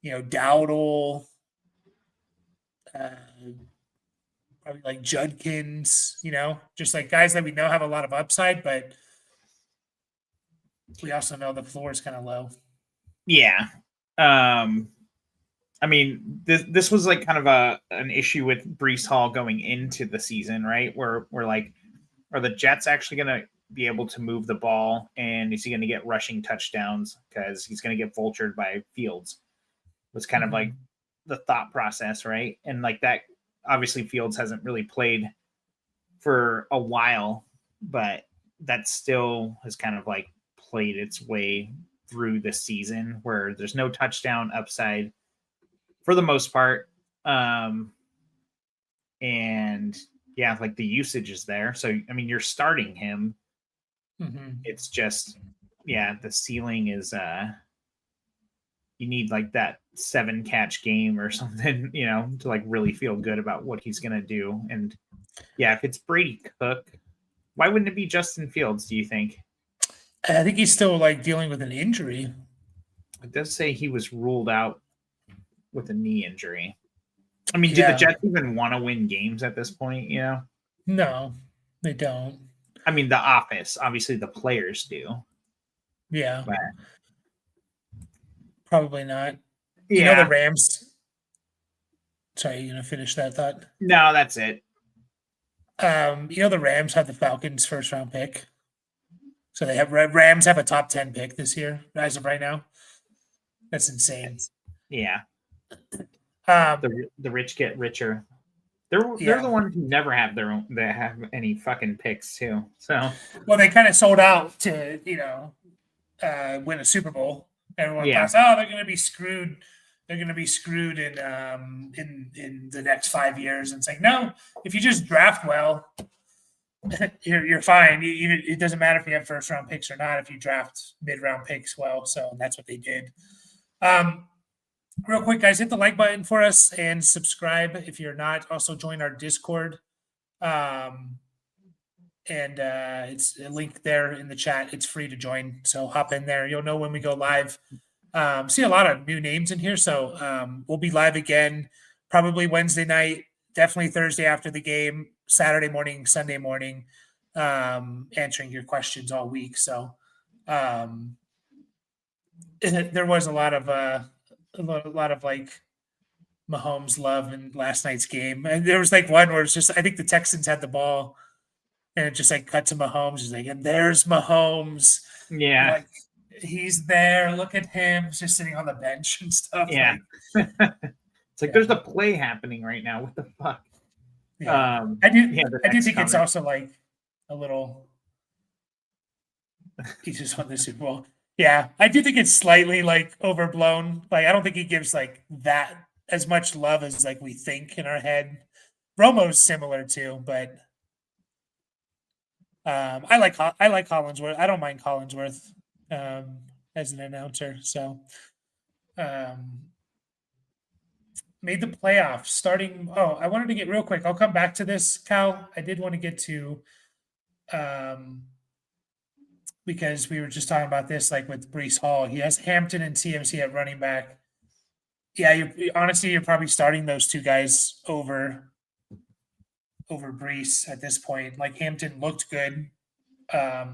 Dowdle, probably Judkins, just guys that we know have a lot of upside, but we also know the floor is kind of low. Yeah. This was kind of an issue with Breece Hall going into the season, right? Where we're are the Jets actually going to be able to move the ball, and is he going to get rushing touchdowns because he's going to get vultured by Fields? Was kind of the thought process, right? And that obviously Fields hasn't really played for a while, but that still has kind of played its way through the season where there's no touchdown upside for the most part. And yeah, the usage is there. So, you're starting him. Mm-hmm. It's just, the ceiling is, you need that 7-catch game or something, to really feel good about what he's going to do. And yeah, if it's Brady Cook, why wouldn't it be Justin Fields, do you think? I think he's still dealing with an injury. It does say he was ruled out with a knee injury. Do the Jets even want to win games at this point? No, they don't. The office, obviously the players do. Yeah. But probably not. Yeah. The Rams. Sorry, you going to finish that thought? No, that's it. The Rams have the Falcons' first-round pick. So they have Rams have a top 10 pick this year, as of right now. That's insane. Yeah. The rich get richer. They're Yeah. the ones who never have their own. They have any fucking picks too. So Well, they kind of sold out to win a Super Bowl. Everyone yeah, thought, oh, they're going to be screwed. They're going to be screwed in the next 5 years. And it's like, no, if you just draft well, you're fine. It doesn't matter if you have first round picks or not. If you draft mid round picks well, so that's what they did. Real quick, guys, hit the like button for us and subscribe if you're not. Also, join our Discord. And it's a link there in the chat. It's free to join. So hop in there. You'll know when we go live. See a lot of new names in here. So we'll be live again, probably Wednesday night, definitely Thursday after the game, Saturday morning, Sunday morning, answering your questions all week. So there was a lot of like Mahomes love in last night's game. And there was like one where it's just, I think the Texans had the ball and it just like cut to Mahomes. He's like, and there's Mahomes. yeah, Like, he's there. Look at him. He's just sitting on the bench and stuff. yeah. Like, It's like there's a play happening right now. What the fuck? yeah. I do think comment. it's also like a little. He just won the Super Bowl. Yeah, I do think it's slightly like overblown. Like, I don't think he gives like that as much love as like we think in our head. Romo's similar too, but I like Collinsworth. I don't mind Collinsworth as an announcer. So made the playoffs starting. Oh, I wanted to get real quick. I'll come back to this, Cal. I did want to get to because we were just talking about this, like with Breece Hall. He has Hampton and CMC at running back. Yeah, honestly, you're probably starting those two guys over Breece at this point. Like, Hampton looked good. I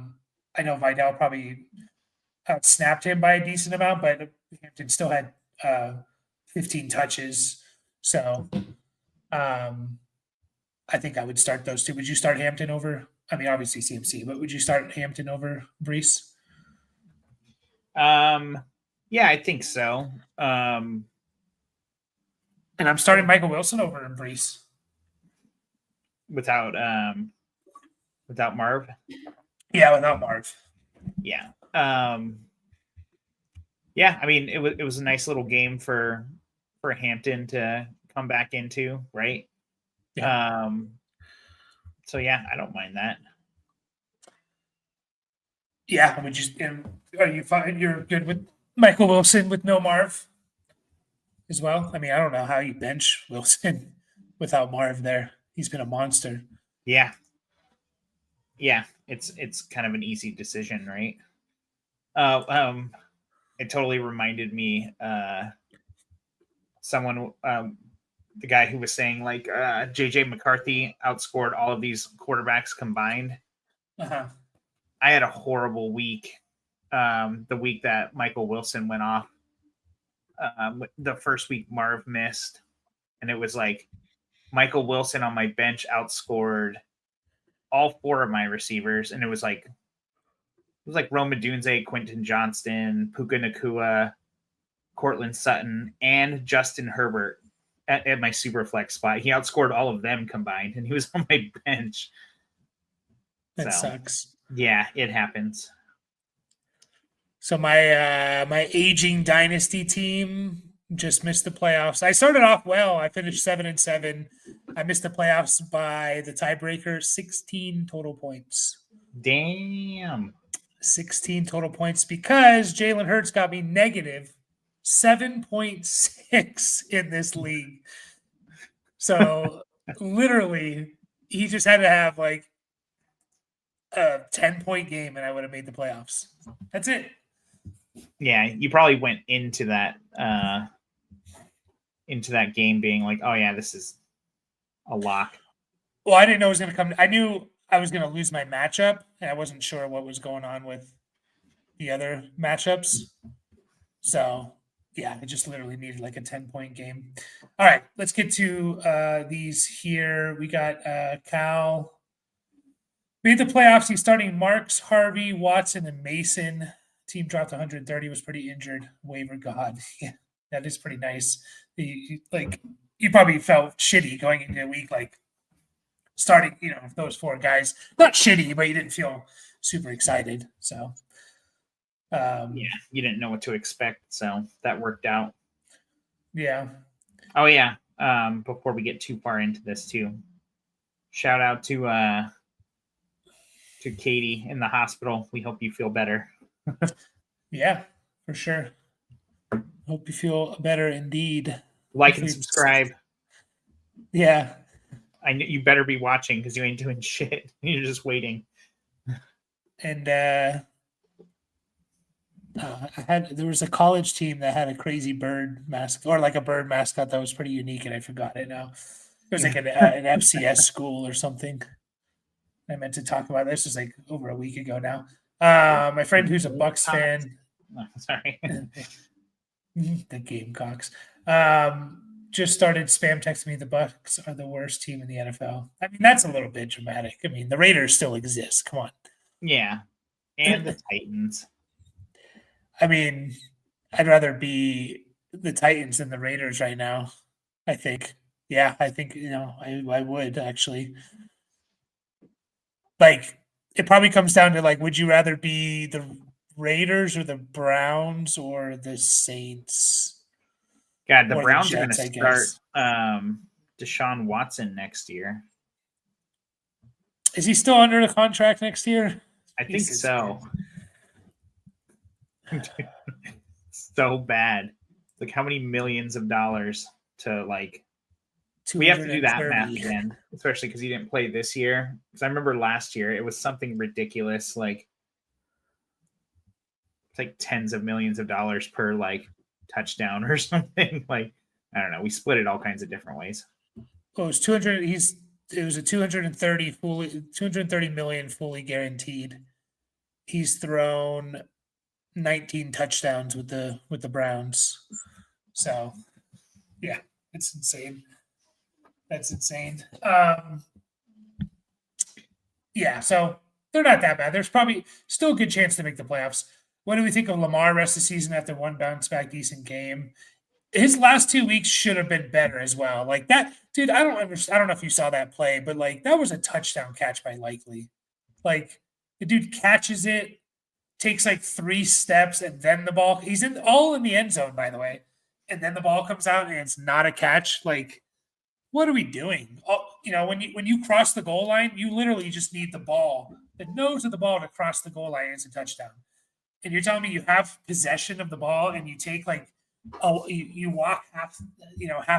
know Vidal probably outsnapped him by a decent amount, but Hampton still had 15 touches. So I think I would start those two. Would you start Hampton over? I mean, obviously CMC, but would you start Hampton over Breece? Yeah, I think so. And I'm starting Michael Wilson over Breece. Without Marv. Yeah, without Marv. Yeah. Yeah, I mean, it was a nice little game for Hampton to come back into, right? Yeah. So yeah, I don't mind that. Yeah, would you? Are you fine? You're good with Michael Wilson with no Marv as well? I mean, I don't know how you bench Wilson without Marv there. He's been a monster. Yeah. Yeah, it's kind of an easy decision, right? It totally reminded me someone the guy who was saying like JJ McCarthy outscored all of these quarterbacks combined. Uh-huh. I had a horrible week. The week that Michael Wilson went off. The first week Marv missed, and it was like Michael Wilson on my bench outscored all four of my receivers, and it was like Rome Odunze, Quentin Johnston, Puka Nacua, Cortland Sutton, and Justin Herbert at my super flex spot. He outscored all of them combined, and he was on my bench. That sucks. Yeah, it happens. So my aging dynasty team just missed the playoffs. I started off well. I finished 7-7. I missed the playoffs by the tiebreaker, 16 total points. Damn. 16 total points because Jalen Hurts got me negative 7.6 in this league. So literally, he just had to have like a 10-point game and I would have made the playoffs. That's it. Yeah, you probably went into that game being like, oh yeah, this is a lock. Well, I didn't know it was going to come. I knew I was going to lose my matchup, and I wasn't sure what was going on with the other matchups. So, yeah, I just literally needed like a 10-point game. All right, let's get to these here. We got Cal. Made the playoffs. He's starting Marks, Harvey, Watson, and Mason. Team dropped 130, was pretty injured. Waiver god. Yeah. That is pretty nice. You probably felt shitty going into a week, like starting, those 4 guys. Not shitty, but you didn't feel super excited. So, you didn't know what to expect, so that worked out. Yeah. Oh yeah. Before we get too far into this, too, shout out to Katie in the hospital. We hope you feel better. Yeah, for sure. Hope you feel better indeed. Like and subscribe. Yeah. I know you better be watching because you ain't doing shit. You're just waiting. And there was a college team that had a crazy bird mascot, or like a bird mascot that was pretty unique, and I forgot it now. It was like an FCS school or something. I meant to talk about this. It was like over a week ago now. My friend who's a Bucks fan. Oh, sorry. The Gamecocks. Just started spam texting me the Bucks are the worst team in the NFL. I mean, that's a little bit dramatic. I mean, the Raiders still exist. Come on. Yeah. And the Titans. I mean, I'd rather be the Titans than the Raiders right now, I think. Yeah, I think, I would actually. Like, it probably comes down to, like, would you rather be the Raiders or the Browns or the Saints? God, the Browns are going to start Deshaun Watson next year. Is he still under the contract next year? I think so. So bad. Like, how many millions of dollars to, like, we have to do that math again, especially because he didn't play this year. Because I remember last year it was something ridiculous, like it's like tens of millions of dollars per like touchdown or something. Like, I don't know. We split it all kinds of different ways. Oh, it was 200. It was a 230 million fully guaranteed. He's thrown 19 touchdowns with the Browns. So, yeah, it's insane. That's insane. Yeah, so they're not that bad. There's probably still a good chance to make the playoffs. What do we think of Lamar rest of the season after one bounce back decent game? His last 2 weeks should have been better as well. Like that, dude, I don't know if you saw that play, but like that was a touchdown catch by Likely. Like the dude catches it, takes like 3 steps, and then the ball, he's all in the end zone, by the way. And then the ball comes out and it's not a catch. Like, what are we doing? When you cross the goal line, you literally just need the ball, the nose of the ball to cross the goal line. It's a touchdown. And you're telling me you have possession of the ball and you take you walk half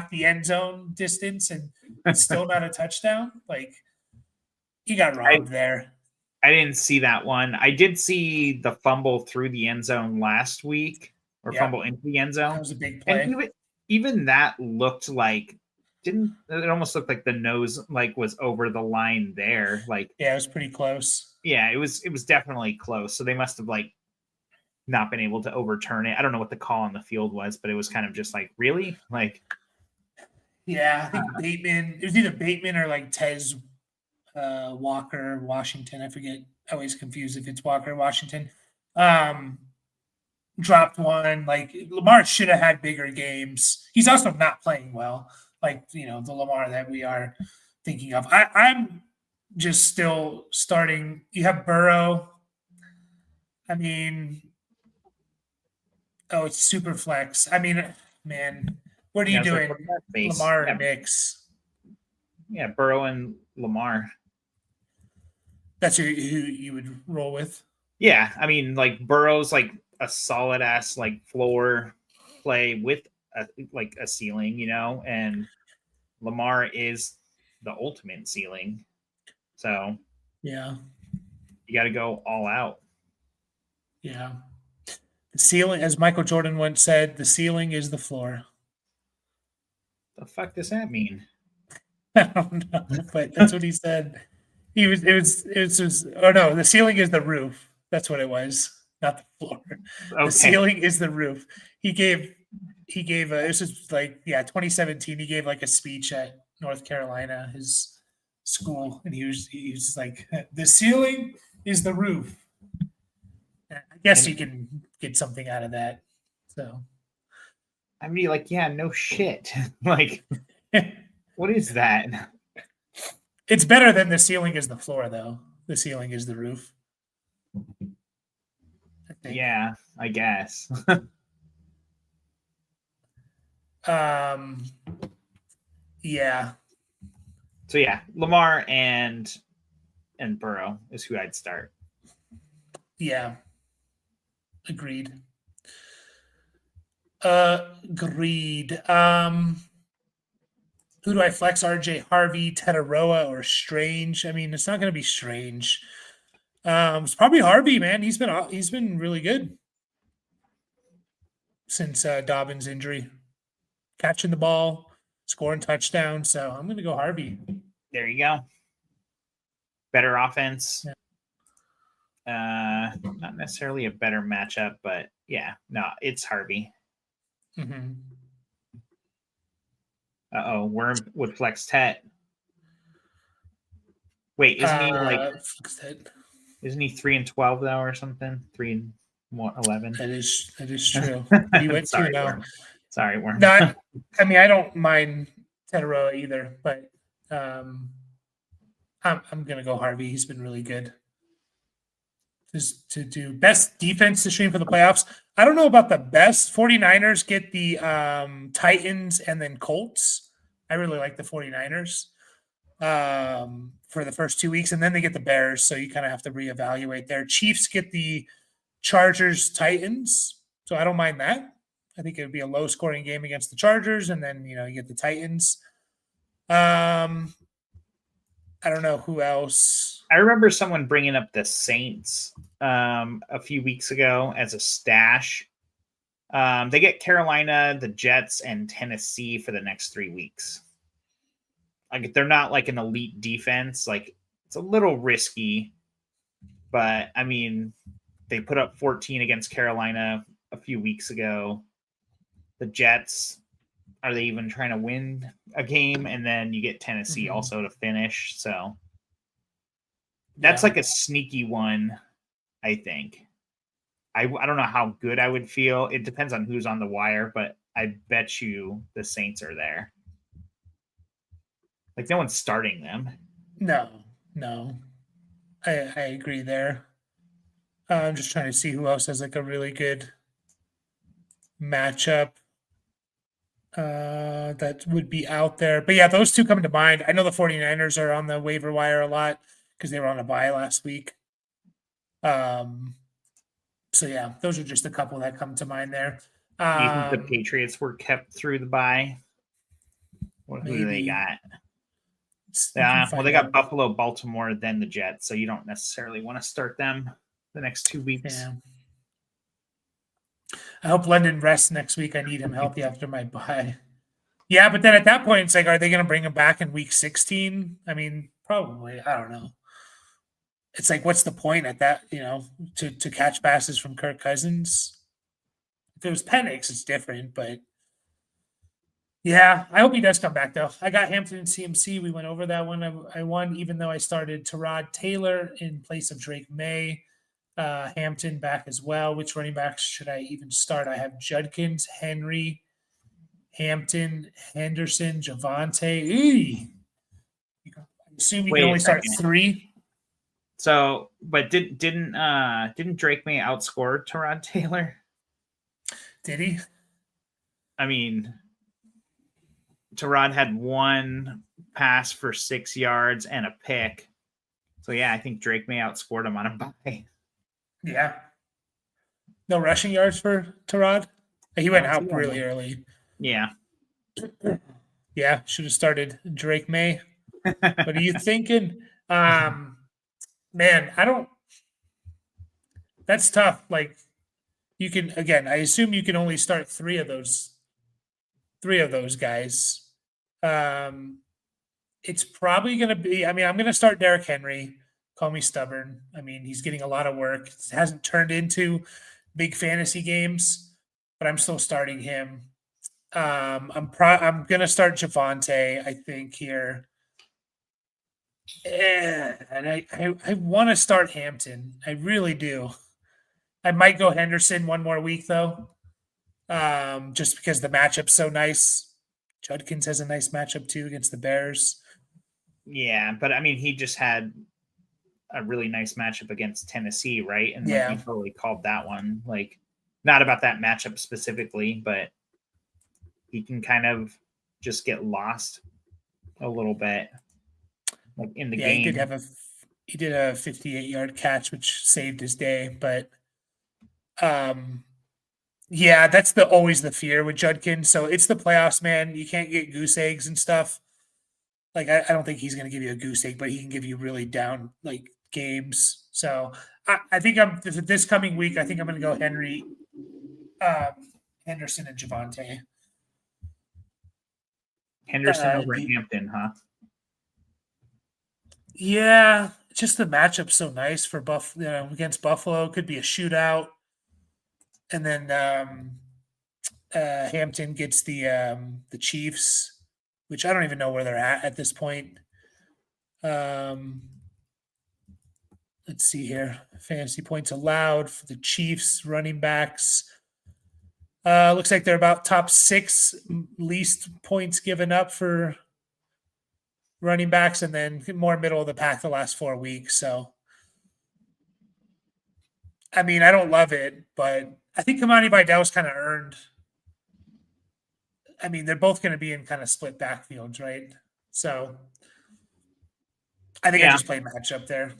the end zone distance and it's still not a touchdown? Like, he got robbed there. I didn't see that one. I did see the fumble through the end zone last week, or fumble into the end zone. That was a big play. And even that looked like it almost looked like the nose like was over the line there. Like, yeah, it was pretty close. Yeah, it was definitely close. So they must have like not been able to overturn it. I don't know what the call on the field was, but it was kind of just like, really? Like, yeah, I think Bateman, it was either Bateman or like Tez Walker, Washington. I forget. I always confused if it's Walker or Washington. Dropped one. Like, Lamar should have had bigger games. He's also not playing well. Like, the Lamar that we are thinking of. I'm just still starting. You have Burrow. I mean, it's super flex. I mean, man, what are you doing? Like, Lamar and Mix. Yeah, Burrow and Lamar. That's who you would roll with? Yeah, I mean, like, Burrow's like a solid ass like floor play with a ceiling, and Lamar is the ultimate ceiling. So yeah, you got to go all out. Yeah. The ceiling, as Michael Jordan once said, the ceiling is the floor. The fuck does that mean? I don't know, but that's what he said. The ceiling is the roof. That's what it was, not the floor. Okay. The ceiling is the roof. He gave this is like 2017. He gave like a speech at North Carolina, his school, and he was like, the ceiling is the roof. I guess you can get something out of that. So, I'd be like, yeah, no shit. Like, what is that? It's better than the ceiling is the floor, though. The ceiling is the roof. I think. Yeah, I guess. Yeah. So yeah, Lamar and Burrow is who I'd start. Yeah. Agreed. Agreed. Who do I flex? RJ Harvey, Tetaroa, or Strange? I mean, it's not going to be Strange. It's probably Harvey, man. He's been really good since Dobbins' injury, catching the ball, scoring touchdowns. So I'm going to go Harvey. There you go. Better offense. Yeah. Not necessarily a better matchup, but yeah, no, it's Harvey. Mm-hmm. Worm would flex Tet. Wait, isn't he like? Isn't he 3-12 though, or something? 3-11. That is true. He went Sorry, 2-0. Worm. Sorry, Worm. No, I mean I don't mind Tetaroa either, but I'm gonna go Harvey. He's been really good. Just to do best defense to stream for the playoffs. I don't know about the best. 49ers get the Titans and then Colts. I really like the 49ers for the first 2 weeks, and then they get the Bears. So you kind of have to reevaluate there. Chiefs get the Chargers, Titans. So I don't mind that. I think it would be a low scoring game against the Chargers, and then you get the Titans. I don't know who else. I remember someone bringing up the Saints a few weeks ago as a stash. They get Carolina, the Jets, and Tennessee for the next 3 weeks. Like they're not like an elite defense. Like it's a little risky, but I mean, they put up 14 against Carolina a few weeks ago. The Jets, are they even trying to win a game? And then you get Tennessee also to finish. So that's like a sneaky one, I think. I don't know how good I would feel. It depends on who's on the wire, but I bet you the Saints are there. Like no one's starting them. No. I agree there. I'm just trying to see who else has like a really good matchup that would be out there. But yeah, those two come to mind. I know the 49ers are on the waiver wire a lot because they were on a bye last week. So yeah, those are just a couple that come to mind there. Do you think the Patriots were kept through the bye? Who do they got? Yeah, well, they got Buffalo, Baltimore, then the Jets, so you don't necessarily want to start them the next 2 weeks. Yeah. I hope London rests next week. I need him healthy after my bye. Yeah, but then at that point, it's like, are they going to bring him back in week 16? I mean, probably. I don't know. It's like, what's the point at that, to catch passes from Kirk Cousins? If it was Penix, it's different, but yeah, I hope he does come back, though. I got Hampton and CMC. We went over that one. I won, even though I started Tyrod Taylor in place of Drake May. Hampton back as well. Which running backs should I even start? I have Judkins, Henry, Hampton, Henderson, Javonte. I assume you can only start 3. So, but didn't Drake May outscore Tyrod Taylor? Did he? I mean, Tyrod had 1 pass for 6 yards and a pick. So yeah, I think Drake May outscored him on a bye. Yeah. No rushing yards for Tyrod? He went out really early. Yeah. Yeah, should have started Drake May. What are you thinking? Man, that's tough. Like you can, again, I assume you can only start 3 of those guys. It's probably going to be, I'm going to start Derrick Henry. Call me stubborn. I mean, he's getting a lot of work. It hasn't turned into big fantasy games, but I'm still starting him. I'm going to start Javonte, I think, here. And I want to start Hampton. I really do. I might go Henderson one more week, though. just because the matchup's so nice. Judkins has a nice matchup too against the Bears. Yeah, but I mean, he just had a really nice matchup against Tennessee, right? And like Yeah. you totally called that one. Like, not about that matchup specifically, but he can kind of just get lost a little bit, like in the game. He did a 58-yard catch, which saved his day. But yeah, that's always the fear with Judkins. So it's the playoffs, man. You can't get goose eggs and stuff. Like I don't think he's going to give you a goose egg, but he can give you really down like games. So I think this coming week. I think I'm going to go Henry, Henderson, and Javonte. Henderson over Hampton, huh? Yeah, just the matchup so nice for against Buffalo. Could be a shootout, and then Hampton gets the Chiefs, which I don't even know where they're at this point. Let's see here. Fantasy points allowed for the Chiefs running backs. Looks like they're about top 6 least points given up for running backs, and then more middle of the pack the last 4 weeks. So, I mean, I don't love it, but I think Kamani Vidal's kind of earned. I mean, they're both going to be in kind of split backfields, right? So, I think I just play matchup there.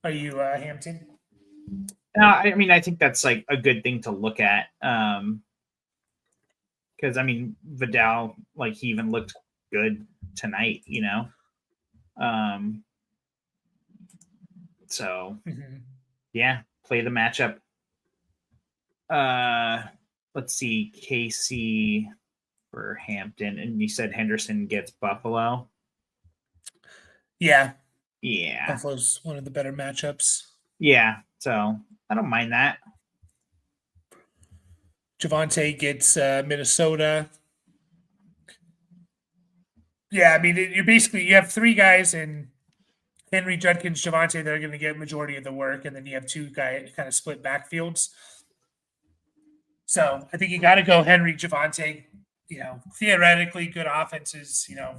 Are you Hampton? No, I mean, I think that's like a good thing to look at. Because I mean, Vidal, like he even looked good tonight, you know. So yeah, play the matchup. Let's see, KC for Hampton, and you said Henderson gets Buffalo. Yeah. Yeah. Buffalo's one of the better matchups. Yeah, so I don't mind that. Javonte gets Minnesota. Yeah, I mean, you have 3 guys in Henry, Judkins, Javonte that are going to get majority of the work, and then you have 2 guys kind of split backfields. So I think you got to go Henry, Javonte. You know, theoretically, good offenses. You know,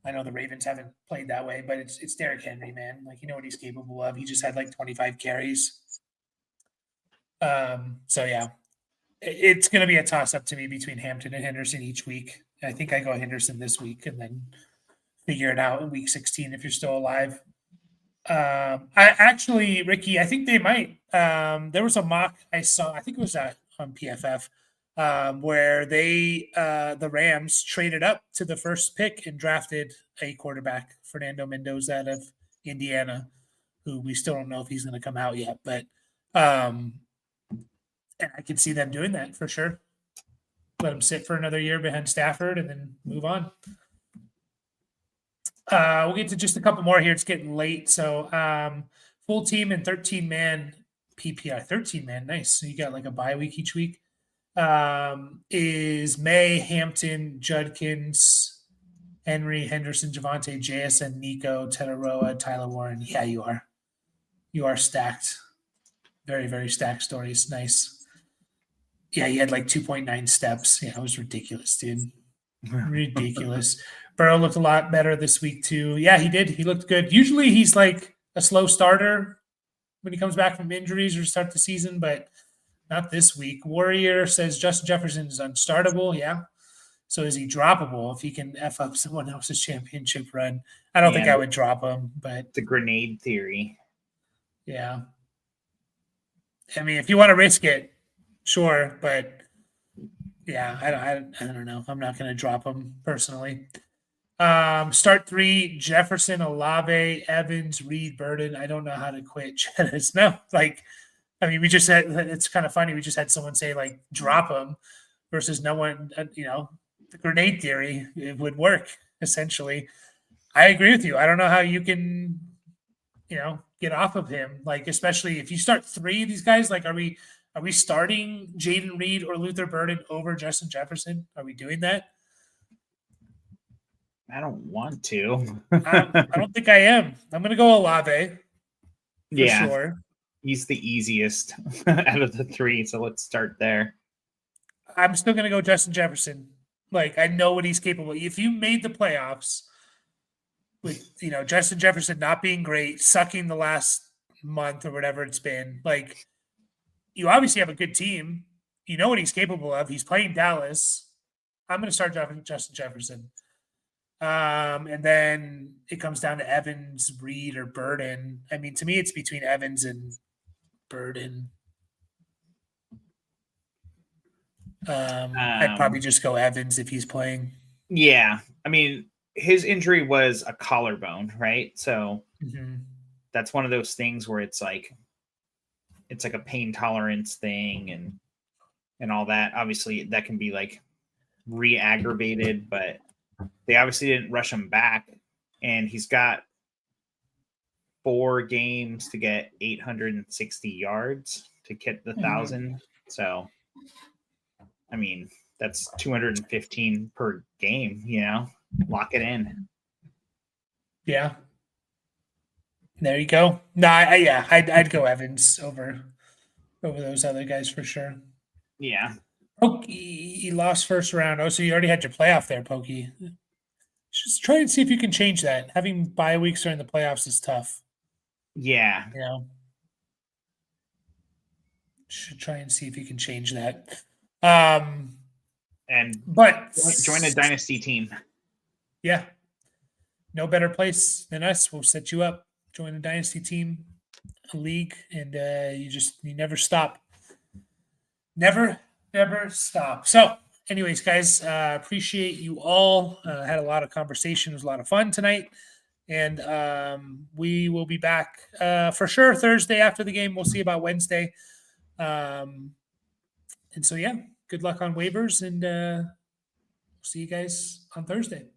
I know the Ravens haven't played that way, but it's Derrick Henry, man. Like, you know what he's capable of. He just had like 25 carries. So yeah, it's going to be a toss up to me between Hampton and Henderson each week. I think I go Henderson this week and then figure it out in week 16 if you're still alive. I actually, Ricky, I think they might. There was a mock I saw. I think it was on PFF. Where the Rams traded up to the first pick and drafted a quarterback, Fernando Mendoza out of Indiana, who we still don't know if he's going to come out yet. But and I could see them doing that for sure. Let him sit for another year behind Stafford and then move on. We'll get to just a couple more here. It's getting late. So full team and 13-man PPR. 13-man, nice. So you got like a bye week each week. Is May, Hampton, Judkins, Henry, Henderson, Javonte, JSN, Nico, Tetaroa, Tyler Warren. Yeah, you are. You are stacked. Very, very stacked stories. Nice. Yeah, he had like 2.9 steps. Yeah, it was ridiculous, dude. Ridiculous. Burrow looked a lot better this week, too. Yeah, he did. He looked good. Usually he's like a slow starter when he comes back from injuries or start the season, but not this week. Warrior says Justin Jefferson is unstartable. Yeah. So is he droppable if he can F up someone else's championship run? I don't think I would drop him, but the grenade theory. Yeah. I mean, if you want to risk it, sure, but yeah, I don't know. I'm not going to drop him personally. Start 3: Jefferson, Olave, Evans, Reed, Burden. I don't know how to quit Jettis. No, like, I mean, we just had. It's kind of funny. We just had someone say like drop him, versus no one. You know, the grenade theory, it would work essentially. I agree with you. I don't know how you can, you know, get off of him. Like, especially if you start 3 of these guys. Like, are we starting Jaden Reed or Luther Burden over Justin Jefferson? Are we doing that? I don't want to. I don't think I am. I'm going to go Olave for sure. He's the easiest out of the three, so let's start there. I'm still going to go Justin Jefferson. Like, I know what he's capable of. If you made the playoffs with, Justin Jefferson not being great, sucking the last month or whatever it's been, like, you obviously have a good team. You know what he's capable of. He's playing Dallas. I'm going to start Justin Jefferson. And then it comes down to Evans, Reed, or Burden. I mean, to me, it's between Evans and Burden. I'd probably just go Evans if he's playing. Yeah. I mean, his injury was a collarbone, right? So that's one of those things where it's like a pain tolerance thing and all that. Obviously, that can be like re-aggravated, but they obviously didn't rush him back, and he's got 4 games to get 860 yards to get the 1,000. So, I mean, that's 215 per game, lock it in. Yeah. There you go. No, I'd go Evans over those other guys for sure. Yeah. Pokey, he lost first round. Oh, so you already had your playoff there, Pokey. Just try and see if you can change that. Having bye weeks during the playoffs is tough. Yeah. Should try and see if you can change that. But join a dynasty team. Yeah. No better place than us. We'll set you up. Join a dynasty team, a league, and you never stop. Never stop. So, anyways, guys, appreciate you all. Had a lot of conversation. It was a lot of fun tonight. And we will be back for sure Thursday after the game. We'll see about Wednesday. And so, yeah, good luck on waivers, and we'll see you guys on Thursday.